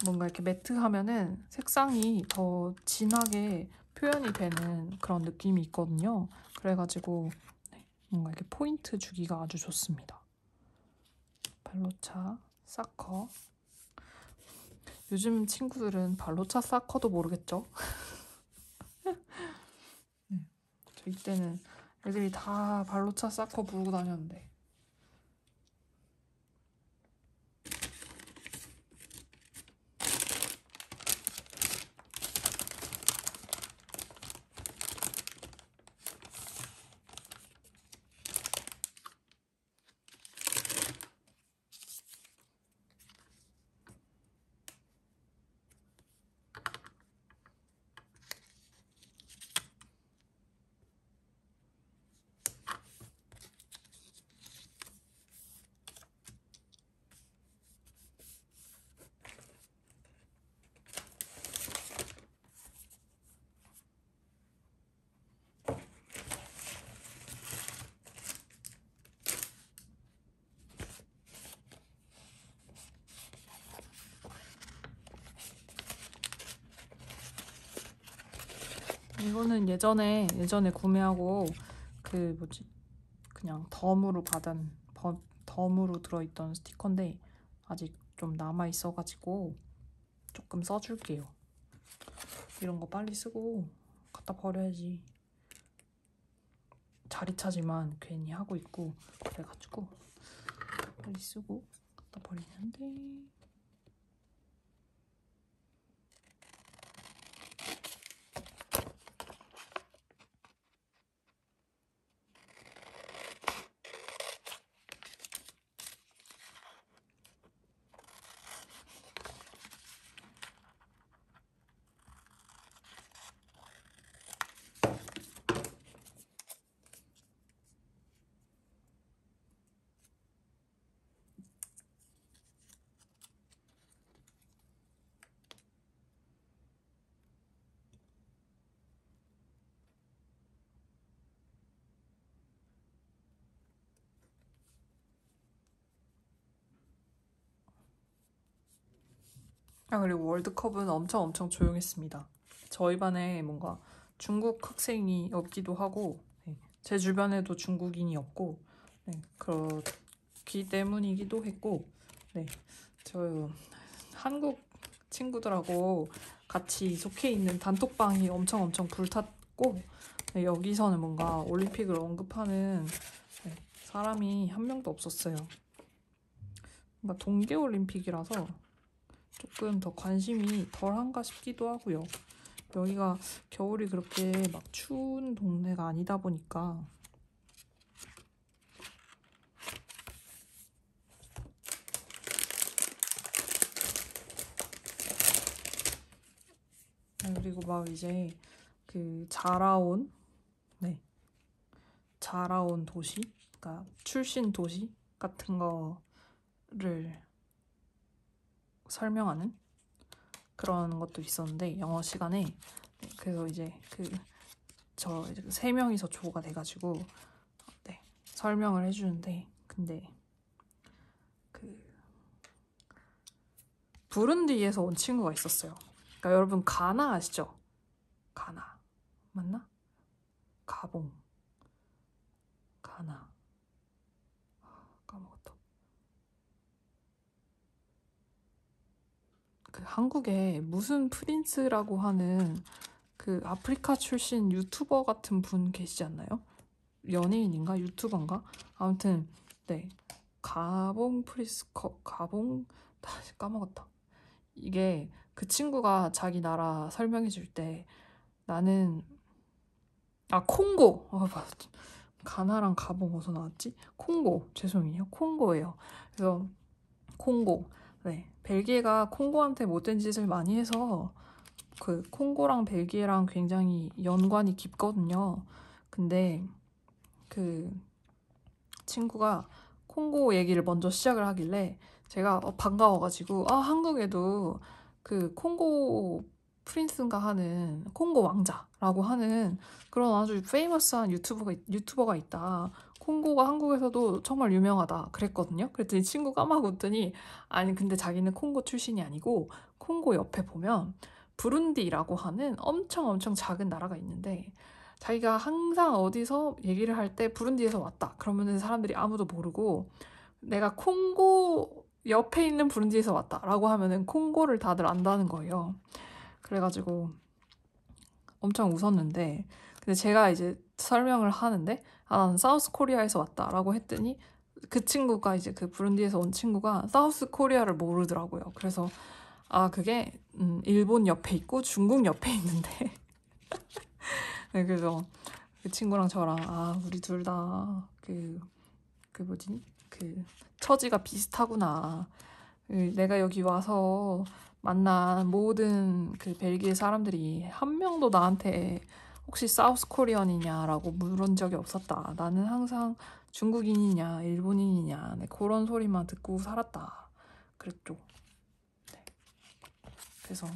S1: 뭔가 이렇게 매트하면은 색상이 더 진하게 표현이 되는 그런 느낌이 있거든요. 그래가지고 뭔가 이렇게 포인트 주기가 아주 좋습니다. 발로차 사커. 요즘 친구들은 발로차 사커도 모르겠죠? 저 이때는 애들이 다 발로차 사커 부르고 다녔는데. 이거는 예전에 구매하고 그 뭐지 그냥 덤으로 들어있던 스티커인데 아직 좀 남아 있어가지고 조금 써줄게요. 이런 거 빨리 쓰고 갖다 버려야지. 자리 차지만 괜히 하고 있고 그래가지고 빨리 쓰고 갖다 버리는데. 그리고 월드컵은 엄청 조용했습니다. 저희 반에 뭔가 중국 학생이 없기도 하고, 네, 제 주변에도 중국인이 없고, 네, 그렇기 때문이기도 했고, 네, 저 한국 친구들하고 같이 속해 있는 단톡방이 엄청 불탔고, 네, 여기서는 뭔가 올림픽을 언급하는 네, 사람이 한 명도 없었어요. 뭔가 동계올림픽이라서 조금 더 관심이 덜한가 싶기도 하고요. 여기가 겨울이 그렇게 막 추운 동네가 아니다 보니까. 그리고 막 이제 그 자라온 도시, 그러니까 출신 도시 같은 거를 설명하는 그런 것도 있었는데 영어 시간에 네, 그래서 이제 저 3명이서 조가 돼가지고 네, 설명을 해주는데 근데 부룬디에서 온 친구가 있었어요. 그러니까 여러분 가나 아시죠? 가나 맞나? 가봉 가나 까먹었다. 한국에 무슨 프린스라고 하는 아프리카 출신 유튜버 같은 분 계시지 않나요? 연예인인가 유튜버인가? 아무튼 네 가봉 프리스커 가봉 다시 까먹었다. 이게 그 친구가 자기 나라 설명해 줄 때 나는 콩고 가나랑 가봉 어디서 나왔지? 콩고 죄송해요 콩고예요. 그래서 콩고 네 벨기에가 콩고한테 못된 짓을 많이 해서 콩고랑 벨기에랑 굉장히 연관이 깊거든요. 근데 친구가 콩고 얘기를 먼저 시작을 하길래 제가 반가워가지고 한국에도 콩고 프린스인가 하는 콩고 왕자라고 하는 그런 아주 페이머스한 유튜버가 있다. 콩고가 한국에서도 정말 유명하다 그랬거든요. 그랬더니 친구가 막 웃더니 아니 근데 자기는 콩고 출신이 아니고 콩고 옆에 보면 부룬디라고 하는 엄청 작은 나라가 있는데 자기가 항상 어디서 얘기를 할 때 부룬디에서 왔다 그러면은 사람들이 아무도 모르고 내가 콩고 옆에 있는 부룬디에서 왔다 라고 하면은 콩고를 다들 안다는 거예요. 그래가지고 엄청 웃었는데 근데 제가 이제 설명을 하는데 나는 사우스 코리아에서 왔다 라고 했더니 그 친구가 이제 부룬디에서 온 친구가 사우스 코리아를 모르더라고요. 그래서 그게 일본 옆에 있고 중국 옆에 있는데 네, 그래서 그 친구랑 저랑 우리 둘 다 처지가 비슷하구나. 내가 여기 와서 만난 모든 벨기에 사람들이 한 명도 나한테 혹시 사우스 코리언이냐라고 물은 적이 없었다. 나는 항상 중국인이냐 일본인이냐 그런 소리만 듣고 살았다. 그랬죠. 네. 그래서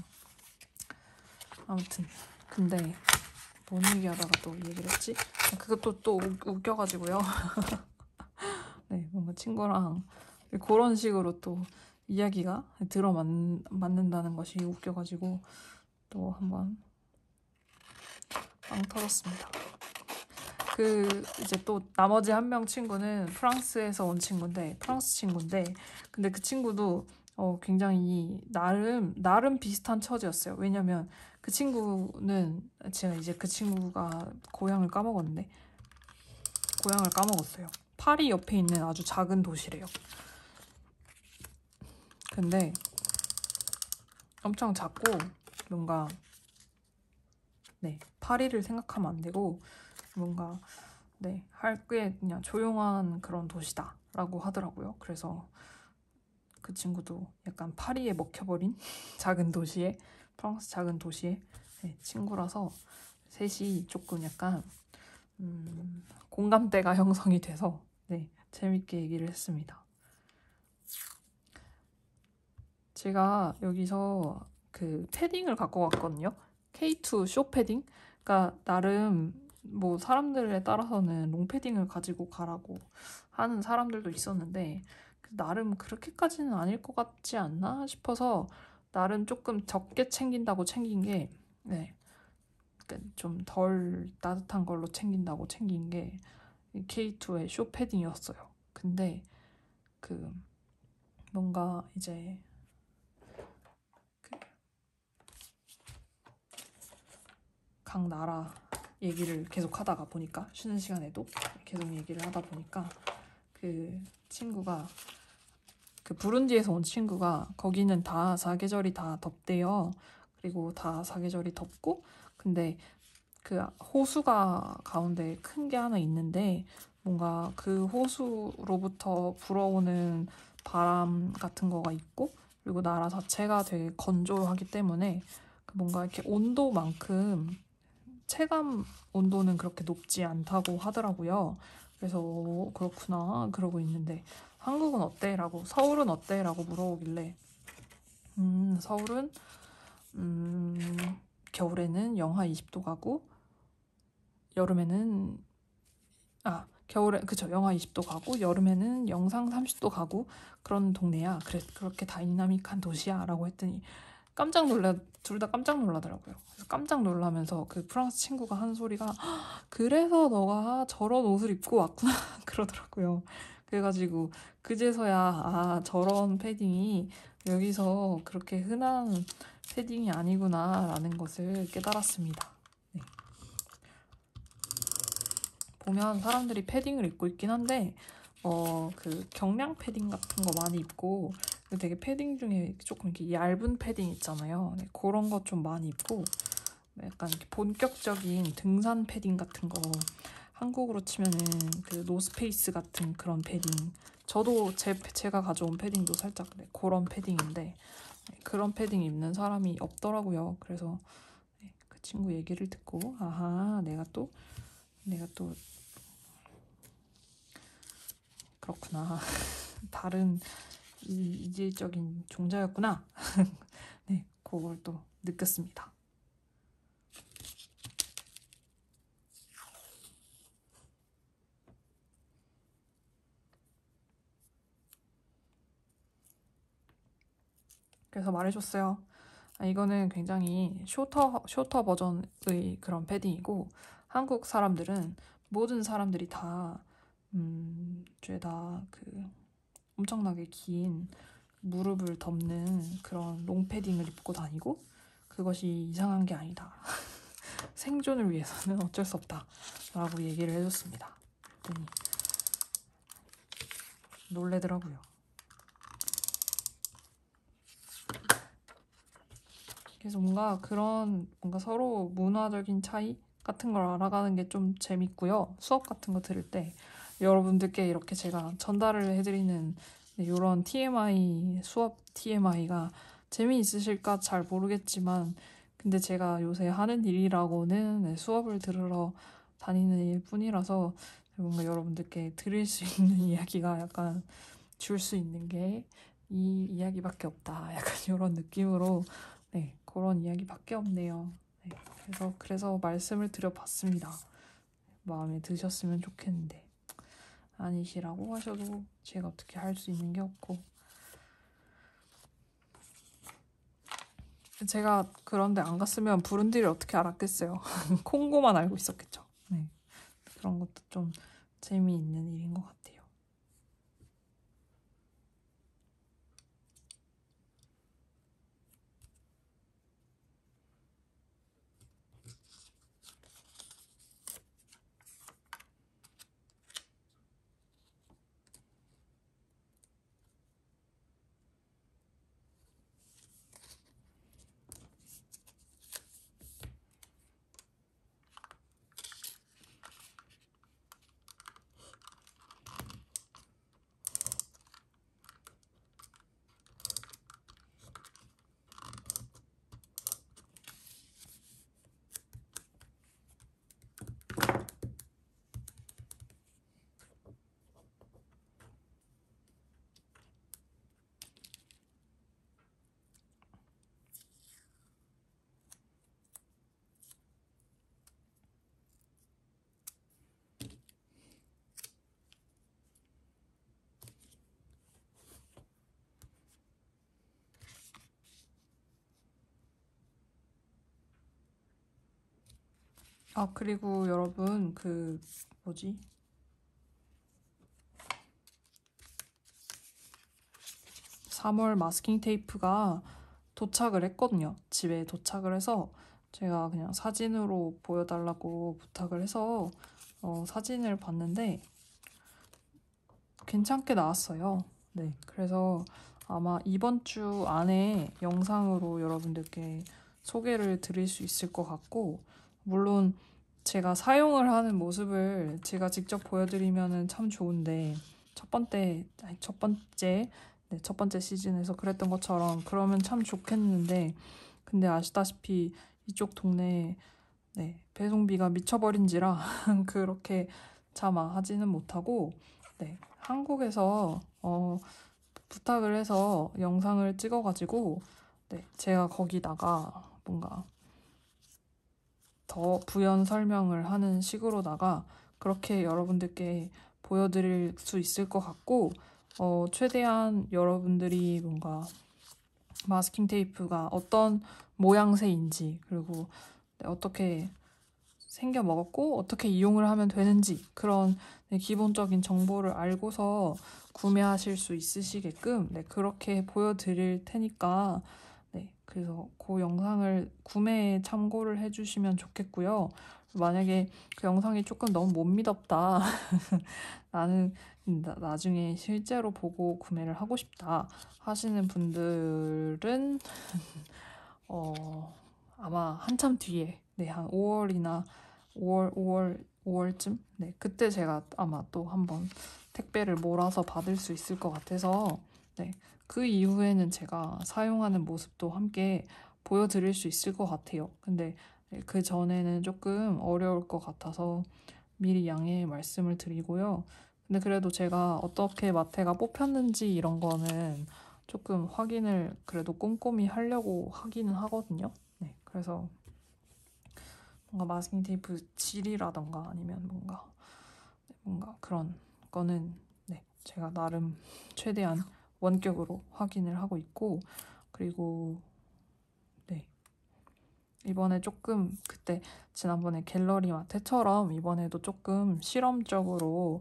S1: 아무튼 근데 뭔 얘기하다가 또 얘기를 했지? 그것도 또 웃겨가지고요. 네, 뭔가 친구랑 그런 식으로 또 이야기가 맞는다는 것이 웃겨가지고 또 한번 빵 터졌습니다. 이제 또 나머지 한 명 친구는 프랑스에서 온 프랑스 친구인데 근데 그 친구도 굉장히 나름 비슷한 처지였어요. 왜냐면 그 친구는 제가 이제 그 친구가 고향을 까먹었어요. 파리 옆에 있는 아주 작은 도시래요. 근데 엄청 작고 뭔가 파리를 생각하면 안 되고 뭔가 할 게 그냥 조용한 그런 도시다라고 하더라고요. 그래서 그 친구도 약간 파리에 먹혀버린 프랑스 작은 도시의 친구라서 셋이 조금 약간 공감대가 형성이 돼서 재밌게 얘기를 했습니다. 제가 여기서 패딩을 갖고 갔거든요. K2 쇼 패딩. 그러니까 나름 뭐 사람들에 따라서는 롱패딩을 가지고 가라고 하는 사람들도 있었는데 나름 그렇게까지는 아닐 것 같지 않나 싶어서 나름 조금 적게 챙긴다고 챙긴 게 좀 덜 따뜻한 걸로 챙긴다고 챙긴 게 K2의 쇼 패딩이었어요. 근데 뭔가 이제 각 나라 얘기를 계속 하다가 보니까 쉬는 시간에도 계속 얘기를 하다 보니까 친구가 부룬디에서 온 친구가 거기는 다 사계절이 다 덥대요. 그리고 다 사계절이 덥고 근데 호수가 가운데 큰 게 하나 있는데 뭔가 그 호수로부터 불어오는 바람 같은 거가 있고 그리고 나라 자체가 되게 건조하기 때문에 뭔가 이렇게 온도만큼 체감 온도는 그렇게 높지 않다고 하더라고요. 그래서 그렇구나 그러고 있는데 한국은 어때? 서울은 어때? 라고 물어보길래 서울은 겨울에는 영하 20도 가고 여름에는 겨울에 그쵸 영하 20도 가고 여름에는 영상 30도 가고 그런 동네야. 그래 그렇게 다이나믹한 도시야라고 했더니 둘 다 깜짝 놀라더라고요. 그래서 깜짝 놀라면서 그 프랑스 친구가 한 소리가 그래서 너가 저런 옷을 입고 왔구나 그러더라고요. 그래가지고 그제서야 저런 패딩이 여기서 그렇게 흔한 패딩이 아니구나라는 것을 깨달았습니다. 네. 보면 사람들이 패딩을 입고 있긴 한데 그 경량 패딩 같은 거 많이 입고 되게 패딩 중에 조금 이렇게 얇은 패딩 있잖아요. 네, 그런 거 좀 많이 입고 약간 이렇게 본격적인 등산 패딩 같은 거 한국으로 치면은 그 노스페이스 같은 그런 패딩 저도 제가 가져온 패딩도 살짝 그런 패딩인데 그런 패딩 입는 사람이 없더라고요. 그래서 그 친구 얘기를 듣고 아하 내가 또 그렇구나 다른 이질적인 종자였구나. 네, 그걸 또 느꼈습니다. 그래서 말해줬어요. 이거는 굉장히 쇼터 버전의 그런 패딩이고 한국 사람들은 모든 사람들이 다 죄다 그 엄청나게 긴 무릎을 덮는 그런 롱패딩을 입고 다니고 그것이 이상한 게 아니다. 생존을 위해서는 어쩔 수 없다 라고 얘기를 해줬습니다. 그랬더니 놀래더라고요. 그래서 뭔가 서로 문화적인 차이 같은 걸 알아가는 게 좀 재밌고요. 수업 같은 거 들을 때 여러분들께 이렇게 제가 전달을 해드리는 이런 TMI, 수업 TMI가 재미있으실까 잘 모르겠지만 근데 제가 요새 하는 일이라고는 수업을 들으러 다니는 일 뿐이라서 뭔가 여러분들께 들을 수 있는 이야기가 약간 줄 수 있는 게 이 이야기밖에 없다. 약간 이런 느낌으로 그런 이야기밖에 없네요. 네, 그래서 말씀을 드려봤습니다. 마음에 드셨으면 좋겠는데 아니시라고 하셔도 제가 어떻게 할 수 있는 게 없고 제가 그런데 안 갔으면 부룬디를 어떻게 알았겠어요. 콩고만 알고 있었겠죠. 네, 그런 것도 좀 재미있는 일인 것 같아요. 그리고 여러분, 3월 마스킹 테이프가 도착을 했거든요. 집에 도착을 해서 제가 그냥 사진으로 보여달라고 부탁을 해서 사진을 봤는데 괜찮게 나왔어요. 네, 그래서 아마 이번 주 안에 영상으로 여러분들께 소개를 드릴 수 있을 것 같고 물론 제가 사용을 하는 모습을 제가 직접 보여드리면 참 좋은데 첫 번째 시즌에서 그랬던 것처럼 그러면 참 좋겠는데 근데 아시다시피 이쪽 동네에 배송비가 미쳐버린지라 그렇게 차마 하지는 못하고 한국에서 부탁을 해서 영상을 찍어가지고 네, 제가 거기다가 뭔가 더 부연 설명을 하는 식으로다가 그렇게 여러분들께 보여드릴 수 있을 것 같고, 최대한 여러분들이 뭔가 마스킹 테이프가 어떤 모양새인지, 그리고 어떻게 생겨 먹었고 어떻게 이용을 하면 되는지 그런 기본적인 정보를 알고서 구매하실 수 있으시게끔 그렇게 보여드릴 테니까 그래서 그 영상을 구매에 참고를 해주시면 좋겠고요. 만약에 그 영상이 조금 너무 못 믿었다 나는 나중에 실제로 보고 구매를 하고 싶다 하시는 분들은 아마 한참 뒤에 한 5월이나 5월쯤? 그때 제가 아마 또 한번 택배를 몰아서 받을 수 있을 것 같아서 그 이후에는 제가 사용하는 모습도 함께 보여드릴 수 있을 것 같아요. 근데 그 전에는 조금 어려울 것 같아서 미리 양해 말씀을 드리고요. 근데 그래도 제가 어떻게 마테가 뽑혔는지 이런 거는 조금 확인을 그래도 꼼꼼히 하려고 하기는 하거든요. 그래서 뭔가 마스킹 테이프 질이라던가 아니면 뭔가 그런 거는 제가 나름 최대한 원격으로 확인을 하고 있고, 그리고 이번에 조금 그때 지난번에 갤러리 마테처럼 이번에도 조금 실험적으로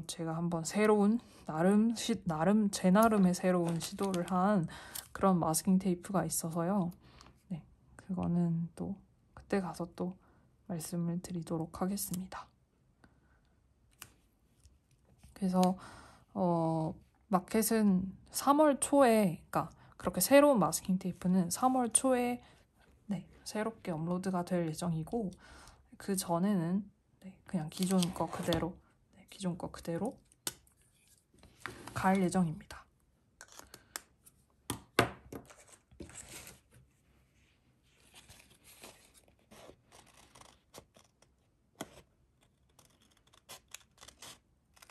S1: 제가 한번 새로운 나름 제 나름의 새로운 시도를 한 그런 마스킹 테이프가 있어서요. 그거는 또 그때 가서 또 말씀을 드리도록 하겠습니다. 그래서 마켓은 3월 초에, 그러니까 그렇게 새로운 마스킹 테이프는 3월 초에 새롭게 업로드가 될 예정이고, 그 전에는 그냥 기존 거 그대로 갈 예정입니다.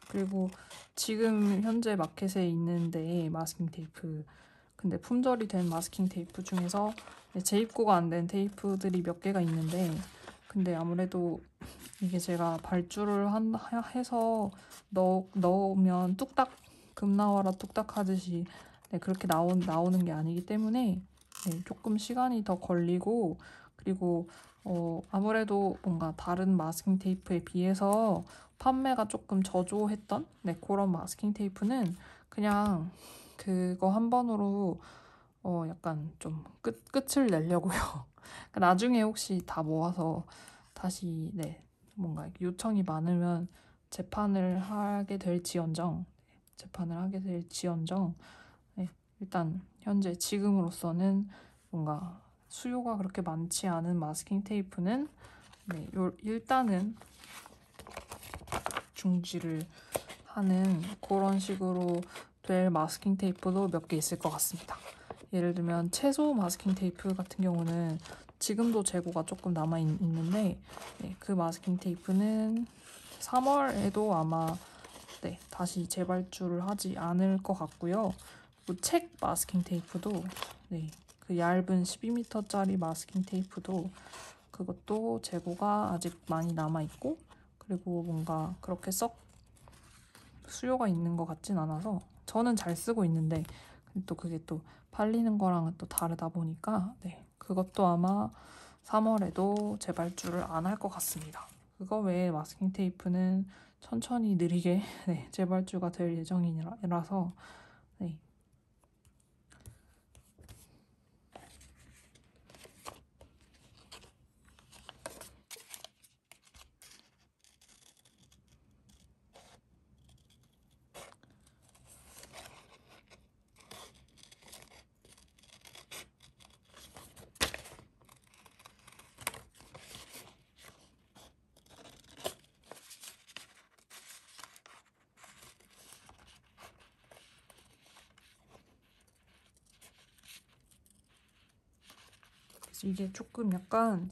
S1: 그리고 지금 현재 마켓에 있는데 마스킹 테이프, 근데 품절이 된 마스킹 테이프 중에서 재입고가 안 된 테이프들이 몇 개가 있는데, 근데 아무래도 이게 제가 발주를 해서 넣으면 뚝딱 금 나와라 뚝딱 하듯이 그렇게 나오는 게 아니기 때문에 조금 시간이 더 걸리고, 그리고 아무래도 뭔가 다른 마스킹 테이프에 비해서 판매가 조금 저조했던 그런 마스킹 테이프는 그냥 그거 한 번으로 약간 좀 끝을 내려고요. 나중에 혹시 다 모아서 다시 뭔가 요청이 많으면 재판을 하게 될지언정 일단 현재 지금으로서는 뭔가 수요가 그렇게 많지 않은 마스킹 테이프는 일단은 중지를 하는 그런 식으로 될 마스킹 테이프도 몇 개 있을 것 같습니다. 예를 들면 채소 마스킹 테이프 같은 경우는 지금도 재고가 조금 남아있는데 그 마스킹 테이프는 3월에도 아마 다시 재발주를 하지 않을 것 같고요. 그리고 책 마스킹 테이프도 그 얇은 12m짜리 마스킹 테이프도 그것도 재고가 아직 많이 남아있고, 그리고 뭔가 그렇게 썩 수요가 있는 것 같진 않아서 저는 잘 쓰고 있는데 또 그게 또 팔리는 거랑은 또 다르다 보니까 그것도 아마 3월에도 재발주를 안 할 것 같습니다. 그거 외에 마스킹 테이프는 천천히 느리게 재발주가 될 예정이라서 이게 조금 약간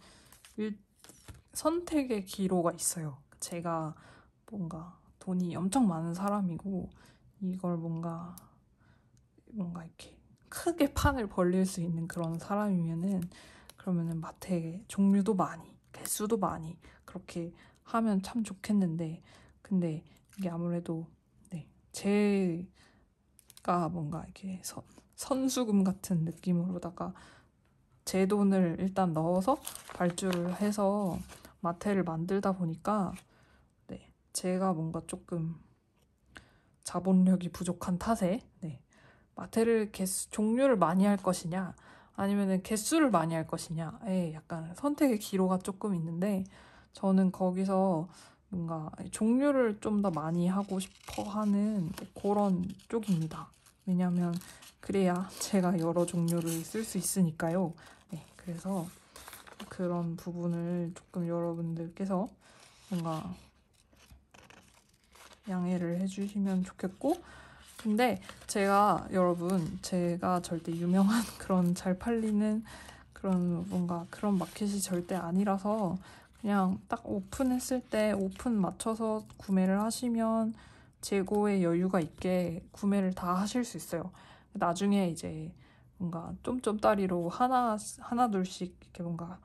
S1: 선택의 기로가 있어요. 제가 뭔가 돈이 엄청 많은 사람이고 이걸 뭔가 이렇게 크게 판을 벌릴 수 있는 그런 사람이면은 그러면은 마테 종류도 많이, 개수도 많이 그렇게 하면 참 좋겠는데 근데 이게 아무래도 네, 제가 뭔가 이렇게 선수금 같은 느낌으로다가 제 돈을 일단 넣어서 발주를 해서 마테를 만들다 보니까 네, 제가 뭔가 조금 자본력이 부족한 탓에 네, 마테를 종류를 많이 할 것이냐 아니면은 개수를 많이 할 것이냐에 약간 선택의 기로가 조금 있는데 저는 거기서 뭔가 종류를 좀 더 많이 하고 싶어 하는 그런 쪽입니다. 왜냐면 그래야 제가 여러 종류를 쓸 수 있으니까요. 네, 그래서 그런 부분을 조금 여러분들께서 뭔가 양해를 해주시면 좋겠고 근데 제가 절대 유명한 그런 잘 팔리는 그런 뭔가 그런 마켓이 절대 아니라서 그냥 딱 오픈했을 때 오픈 맞춰서 구매를 하시면 재고에 여유가 있게 구매를 다 하실 수 있어요. 나중에 이제 뭔가 쫌쫌따리로 하나 둘씩 이렇게 뭔가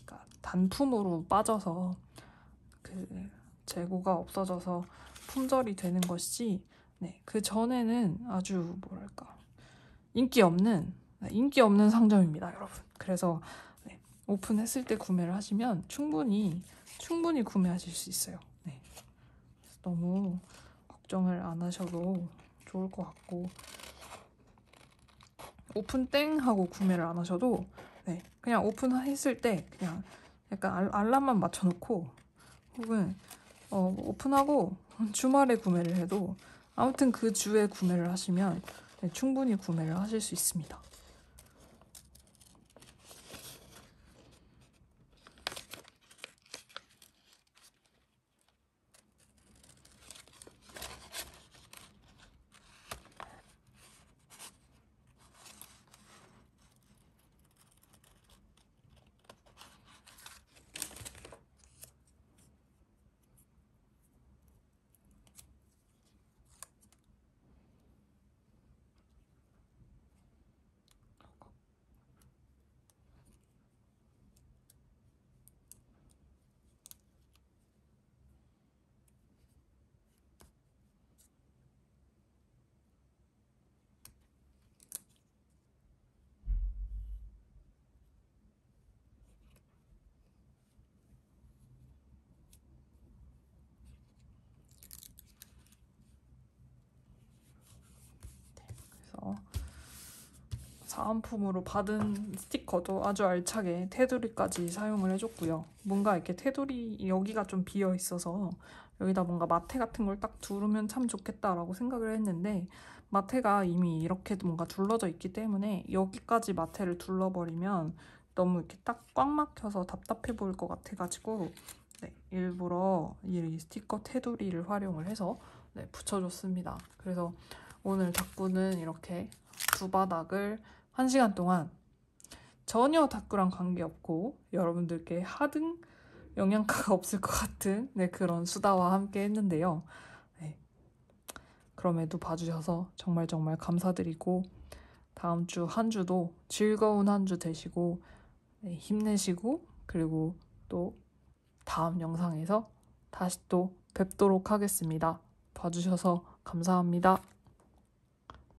S1: 그러니까 단품으로 빠져서 그 재고가 없어져서 품절이 되는 것이지 네, 그 전에는 아주 뭐랄까 인기 없는 상점입니다, 여러분. 그래서 네, 오픈했을 때 구매를 하시면 충분히 구매하실 수 있어요. 네, 너무 걱정을 안 하셔도 좋을 것 같고 오픈 땡 하고 구매를 안 하셔도 네, 그냥 오픈했을 때 그냥 약간 알람만 맞춰놓고 혹은 오픈하고 주말에 구매를 해도 아무튼 그 주에 구매를 하시면 네, 충분히 구매를 하실 수 있습니다. 그래서 사은품으로 받은 스티커도 아주 알차게 테두리까지 사용을 해줬고요. 뭔가 이렇게 테두리 여기가 좀 비어 있어서 여기다 뭔가 마테 같은 걸 딱 두르면 참 좋겠다라고 생각을 했는데 마테가 이미 이렇게 뭔가 둘러져 있기 때문에 여기까지 마테를 둘러버리면 너무 이렇게 딱 꽉 막혀서 답답해 보일 것 같아가지고 네, 일부러 이 스티커 테두리를 활용을 해서 네, 붙여줬습니다. 그래서 오늘 다꾸는 이렇게 두 바닥을 1시간 동안 전혀 다꾸랑 관계없고 여러분들께 하등 영양가가 없을 것 같은 네, 그런 수다와 함께 했는데요. 네, 그럼에도 봐주셔서 정말 정말 감사드리고 다음 주 한 주도 즐거운 한 주 되시고 네, 힘내시고 그리고 또 다음 영상에서 다시 또 뵙도록 하겠습니다. 봐주셔서 감사합니다.